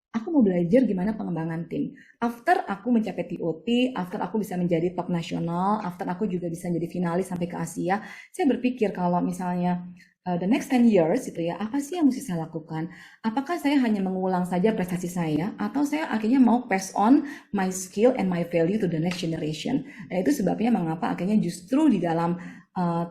aku mau belajar gimana pengembangan tim. After aku mencapai TOT, after aku bisa menjadi top nasional, after aku juga bisa menjadi finalis sampai ke Asia, saya berpikir kalau misalnya the next 10 years gitu ya, apa sih yang mesti saya lakukan? Apakah saya hanya mengulang saja prestasi saya atau saya akhirnya mau pass on my skill and my value to the next generation? Dan itu sebabnya mengapa akhirnya justru di dalam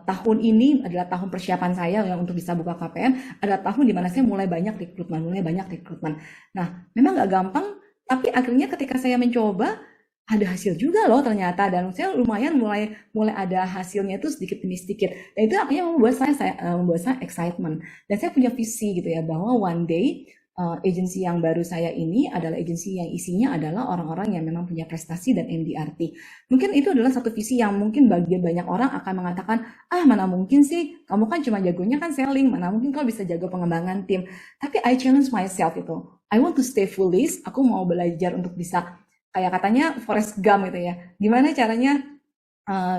tahun ini adalah tahun persiapan saya yang untuk bisa buka KPM, adalah tahun di mana saya mulai banyak rekrutmen. Nah, memang nggak gampang, tapi akhirnya ketika saya mencoba ada hasil juga loh ternyata, dan saya lumayan mulai ada hasilnya itu sedikit demi sedikit, dan itu akhirnya membuat saya excitement, dan saya punya visi gitu ya bahwa one day agensi yang baru saya ini adalah agensi yang isinya adalah orang-orang yang memang punya prestasi dan MDRT. Mungkin itu adalah satu visi yang mungkin bagi banyak orang akan mengatakan, mana mungkin sih, kamu kan cuma jagonya kan selling, mana mungkin kamu bisa jago pengembangan tim. Tapi I challenge myself itu. I want to stay foolish, aku mau belajar untuk bisa, kayak katanya Forrest Gump gitu ya. Gimana caranya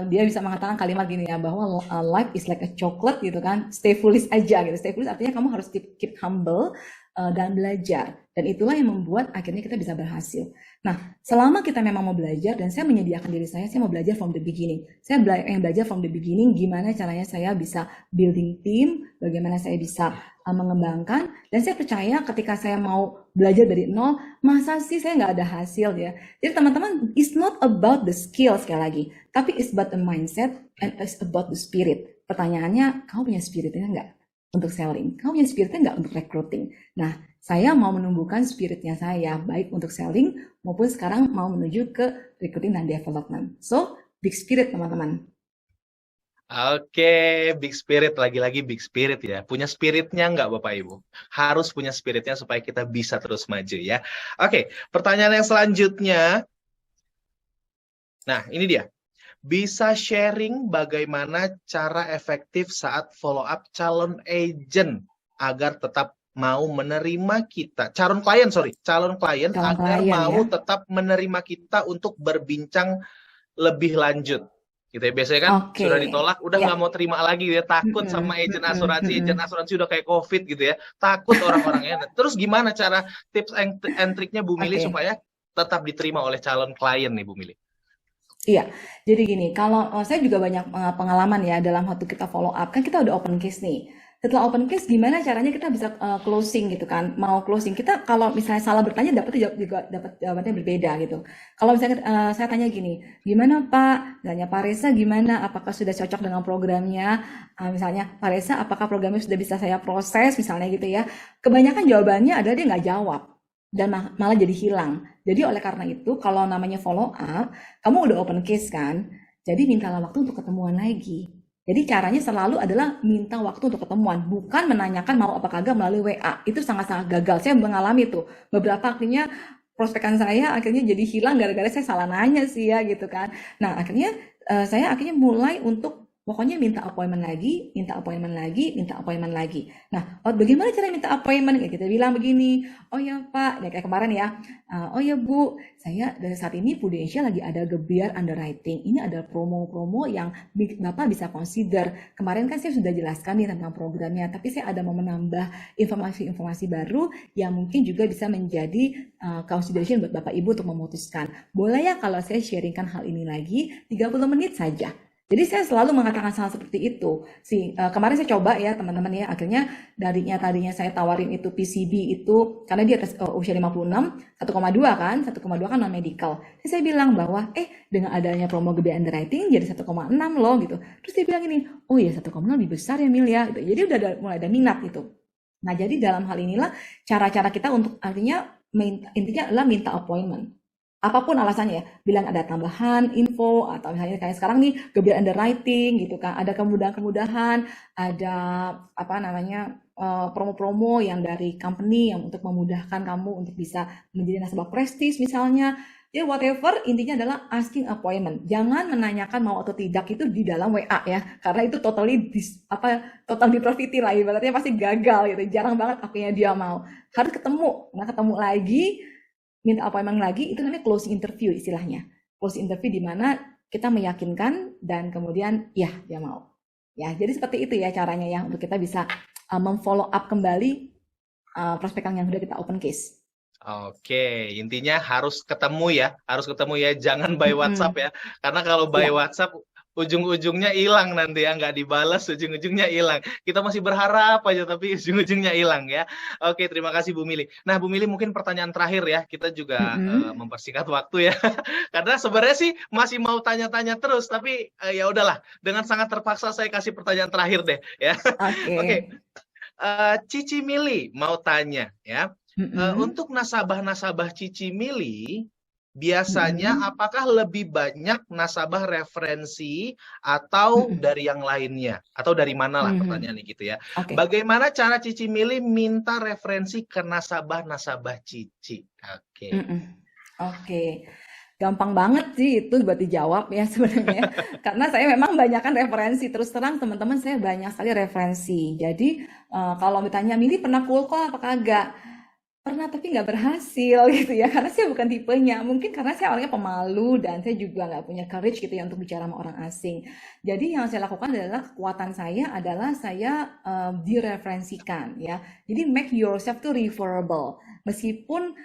dia bisa mengatakan kalimat gini ya, bahwa life is like a chocolate gitu kan, stay foolish aja gitu. Stay foolish artinya kamu harus keep humble dan belajar. Dan itulah yang membuat akhirnya kita bisa berhasil. Nah, selama kita memang mau belajar, dan saya menyediakan diri saya mau belajar from the beginning. Saya belajar from the beginning gimana caranya saya bisa building team, bagaimana saya bisa mengembangkan, dan saya percaya ketika saya mau belajar dari nol, masa sih saya nggak ada hasil ya. Jadi teman-teman, it's not about the skill sekali lagi, tapi it's about the mindset and it's about the spirit. Pertanyaannya, kamu punya spiritnya nggak untuk selling? Kamu punya spiritnya nggak untuk recruiting? Nah, saya mau menumbuhkan spiritnya saya, baik untuk selling maupun sekarang mau menuju ke recruiting dan development. So, big spirit teman-teman. Oke, big spirit, lagi-lagi big spirit ya. Punya spiritnya nggak Bapak Ibu? Harus punya spiritnya supaya kita bisa terus maju ya. Oke, pertanyaan yang selanjutnya. Nah, ini dia. Bisa sharing bagaimana cara efektif saat follow up calon agent agar tetap mau menerima kita. Calon klien agar mau ya, tetap menerima kita untuk berbincang lebih lanjut. Gitu ya. Biasanya kan sudah ditolak, udah nggak mau terima lagi ya, takut sama agent asuransi udah kayak COVID gitu ya, takut orang-orangnya. Terus gimana cara tips and triknya Bu Mili supaya tetap diterima oleh calon klien nih Bu Mili? Iya, jadi gini, kalau saya juga banyak pengalaman ya dalam waktu kita follow up, kan kita udah open case nih. Setelah open case, gimana caranya kita bisa closing gitu kan? Mau closing, kita kalau misalnya salah bertanya dapetnya juga dapat jawabannya berbeda gitu. Kalau misalnya saya tanya gini, gimana Pak? Tanya Pak Reza gimana? Apakah sudah cocok dengan programnya? Misalnya Pak Reza, apakah programnya sudah bisa saya proses? Misalnya gitu ya. Kebanyakan jawabannya ada dia nggak jawab dan malah jadi hilang. Jadi oleh karena itu, kalau namanya follow up, kamu udah open case kan? Jadi mintalah waktu untuk ketemuan lagi. Jadi caranya selalu adalah minta waktu untuk ketemuan, bukan menanyakan mau apa kagak melalui WA. Itu sangat-sangat gagal. Saya mengalami itu. Beberapa akhirnya prospekan saya akhirnya jadi hilang gara-gara saya salah nanya sih ya gitu kan. Nah akhirnya saya akhirnya mulai untuk pokoknya minta appointment lagi, minta appointment lagi, minta appointment lagi. Nah, bagaimana cara minta appointment? Ya, kita bilang begini, oh ya Pak, ya kayak kemarin ya, oh ya Bu, saya dari saat ini Prudential lagi ada gebiar underwriting. Ini ada promo-promo yang Bapak bisa consider. Kemarin kan saya sudah jelaskan nih tentang programnya, tapi saya ada mau menambah informasi-informasi baru yang mungkin juga bisa menjadi consideration buat Bapak Ibu untuk memutuskan. Boleh ya kalau saya sharingkan hal ini lagi 30 menit saja. Jadi saya selalu mengatakan hal seperti itu. Kemarin saya coba ya teman-teman ya, akhirnya tadinya saya tawarin itu PCB itu, karena dia usia 56, 1,2 kan, 1,2 kan non-medical. Saya bilang bahwa, dengan adanya promo gede underwriting jadi 1,6 loh gitu. Terus dia bilang ini, oh ya 1,6 lebih besar ya Mil ya. Gitu. Jadi udah mulai ada minat gitu. Nah jadi dalam hal inilah cara-cara kita untuk artinya intinya adalah minta appointment. Apapun alasannya ya, bilang ada tambahan info atau misalnya kayak sekarang nih gebiar underwriting gitu kan, ada kemudahan-kemudahan, ada apa namanya promo-promo yang dari company yang untuk memudahkan kamu untuk bisa menjadi nasabah prestis misalnya. Ya whatever, intinya adalah asking appointment. Jangan menanyakan mau atau tidak itu di dalam WA ya, karena itu total di-profiti lah, ibaratnya pasti gagal gitu. Jarang banget akhirnya dia mau. Harus ketemu, nah ketemu lagi, minta appointment lagi, itu namanya closing interview istilahnya. Closing interview di mana kita meyakinkan dan kemudian ya dia mau. Ya, jadi seperti itu ya caranya ya untuk kita bisa memfollow up kembali prospekan yang sudah kita open case. Oke, intinya harus ketemu ya, jangan by WhatsApp ya. Karena kalau by WhatsApp ujung-ujungnya hilang nanti ya, nggak dibalas, ujung-ujungnya hilang. Kita masih berharap aja tapi ujung-ujungnya hilang ya. Oke, terima kasih Bu Mili. Nah Bu Mili, mungkin pertanyaan terakhir ya, kita juga mempersingkat waktu ya. Karena sebenarnya sih masih mau tanya-tanya terus, tapi ya udahlah, dengan sangat terpaksa saya kasih pertanyaan terakhir deh ya. Oke. Cici Mili mau tanya ya. Untuk nasabah-nasabah Cici Mili biasanya apakah lebih banyak nasabah referensi atau dari yang lainnya? Atau dari mana lah pertanyaannya gitu ya. Oke. Bagaimana cara Cici Mili minta referensi ke nasabah-nasabah Cici? Oke. Oke. Gampang banget sih itu buat dijawab ya sebenarnya. Karena saya memang banyakkan referensi. Terus terang teman-teman, saya banyak sekali referensi. Jadi kalau ditanya, Mili pernah cold call apa kagak? Pernah tapi nggak berhasil gitu ya, karena saya bukan tipenya. Mungkin karena saya orangnya pemalu dan saya juga nggak punya courage gitu ya untuk bicara sama orang asing. Jadi yang saya lakukan adalah, kekuatan saya adalah saya direferensikan ya. Jadi make yourself to referable. Meskipun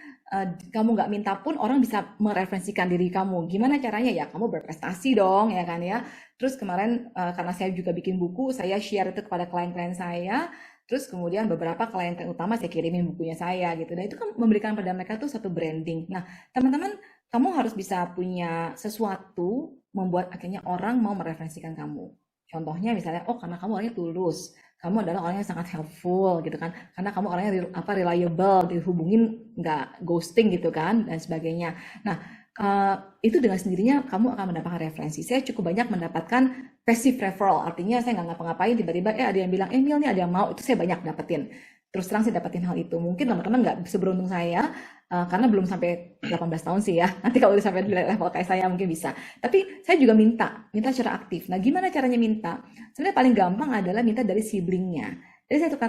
kamu nggak minta pun orang bisa mereferensikan diri kamu. Gimana caranya ya? Kamu berprestasi dong ya kan ya. Terus kemarin karena saya juga bikin buku, saya share itu kepada klien-klien saya. Terus kemudian beberapa klien utama saya kirimin bukunya saya gitu. Dan itu kan memberikan pada mereka tuh satu branding. Nah, teman-teman, kamu harus bisa punya sesuatu membuat akhirnya orang mau mereferensikan kamu. Contohnya misalnya, oh karena kamu orangnya tulus, kamu adalah orang yang sangat helpful gitu kan. Karena kamu orangnya reliable, dihubungin nggak ghosting gitu kan, dan sebagainya. Nah, itu dengan sendirinya kamu akan mendapatkan referensi. Saya cukup banyak mendapatkan passive referral, artinya saya nggak ngapa-ngapain, tiba-tiba ada yang bilang, Mil nih ada yang mau, itu saya banyak dapetin. Terus terang saya dapetin hal itu. Mungkin teman-teman nggak seberuntung saya, karena belum sampai 18 tahun sih ya. Nanti kalau udah sampai level kayak saya mungkin bisa. Tapi saya juga minta secara aktif. Nah, gimana caranya minta? Sebenarnya paling gampang adalah minta dari siblingnya. Jadi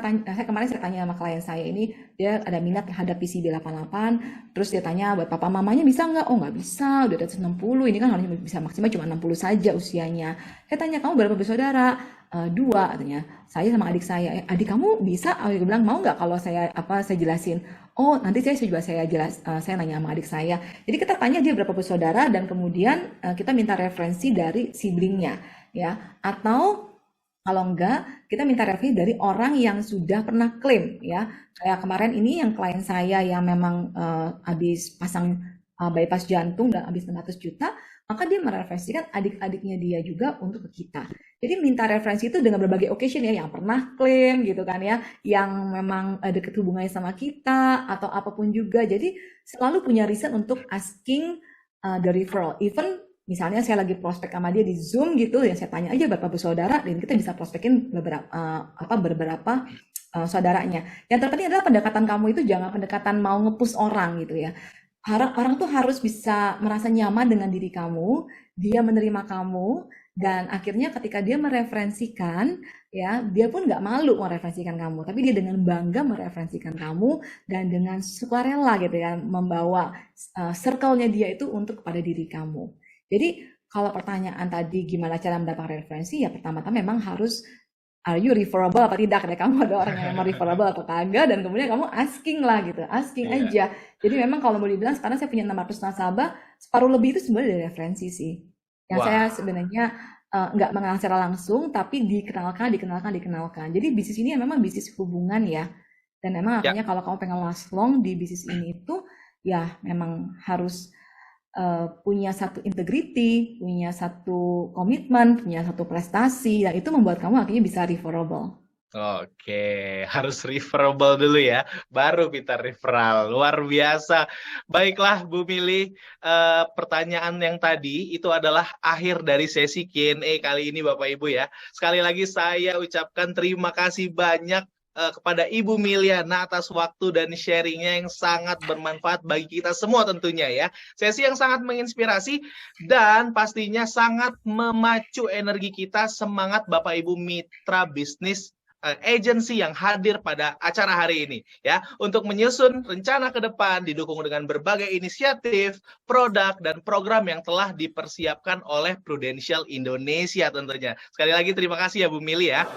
kemarin saya tanya sama klien saya ini, dia ada minat terhadap PCB 88, terus dia tanya buat papa mamanya bisa nggak? Oh nggak bisa, udah 160, ini kan harusnya bisa maksimal cuma 60 saja usianya. Saya tanya, kamu berapa bersaudara? 2, katanya. Saya sama adik saya. Adik kamu bisa? Dia bilang, mau nggak kalau saya jelasin? Oh nanti saya nanya sama adik saya. Jadi kita tanya dia berapa bersaudara, dan kemudian kita minta referensi dari siblingnya, ya. Atau kalau enggak, kita minta referensi dari orang yang sudah pernah klaim ya. Kayak kemarin ini yang klien saya yang memang habis pasang bypass jantung dan habis 600 juta, maka dia mereferensikan adik-adiknya dia juga untuk ke kita. Jadi minta referensi itu dengan berbagai occasion ya, yang pernah klaim gitu kan ya, yang memang dekat hubungannya sama kita atau apapun juga. Jadi selalu punya reason untuk asking the referral. Even misalnya saya lagi prospek sama dia di Zoom gitu, ya saya tanya aja berapa bersaudara, dan kita bisa prospekin beberapa saudaranya. Yang terpenting adalah pendekatan kamu itu jangan pendekatan mau nge-push orang gitu ya. Orang tuh harus bisa merasa nyaman dengan diri kamu, dia menerima kamu, dan akhirnya ketika dia mereferensikan, ya dia pun nggak malu mereferensikan kamu, tapi dia dengan bangga mereferensikan kamu dan dengan sukarela gitu ya, membawa circle-nya dia itu untuk kepada diri kamu. Jadi kalau pertanyaan tadi gimana cara mendapatkan referensi, ya pertama-tama memang harus, are you referable apa tidak, ya kamu ada orang yang memang referable atau kagak, dan kemudian kamu asking lah gitu, asking aja. Jadi memang kalau mau dibilang sekarang saya punya 600 nasabah, separuh lebih itu sebenarnya dari referensi sih. Yang saya sebenarnya nggak mengenal secara langsung, tapi dikenalkan. Jadi bisnis ini memang bisnis hubungan ya, dan memang artinya kalau kamu pengen last long di bisnis ini itu, ya memang harus punya satu integrity, punya satu komitmen, punya satu prestasi, dan itu membuat kamu akhirnya bisa referable. Oke, harus referable dulu ya, baru kita referral. Luar biasa. Baiklah Bu Mili, pertanyaan yang tadi itu adalah akhir dari sesi Q&A kali ini Bapak Ibu ya. Sekali lagi saya ucapkan terima kasih banyak kepada Ibu Miliana atas waktu dan sharingnya yang sangat bermanfaat bagi kita semua tentunya ya. Sesi yang sangat menginspirasi dan pastinya sangat memacu energi kita, semangat Bapak Ibu mitra bisnis agency yang hadir pada acara hari ini ya, untuk menyusun rencana ke depan didukung dengan berbagai inisiatif, produk dan program yang telah dipersiapkan oleh Prudential Indonesia tentunya. Sekali lagi terima kasih ya Bu Mili ya.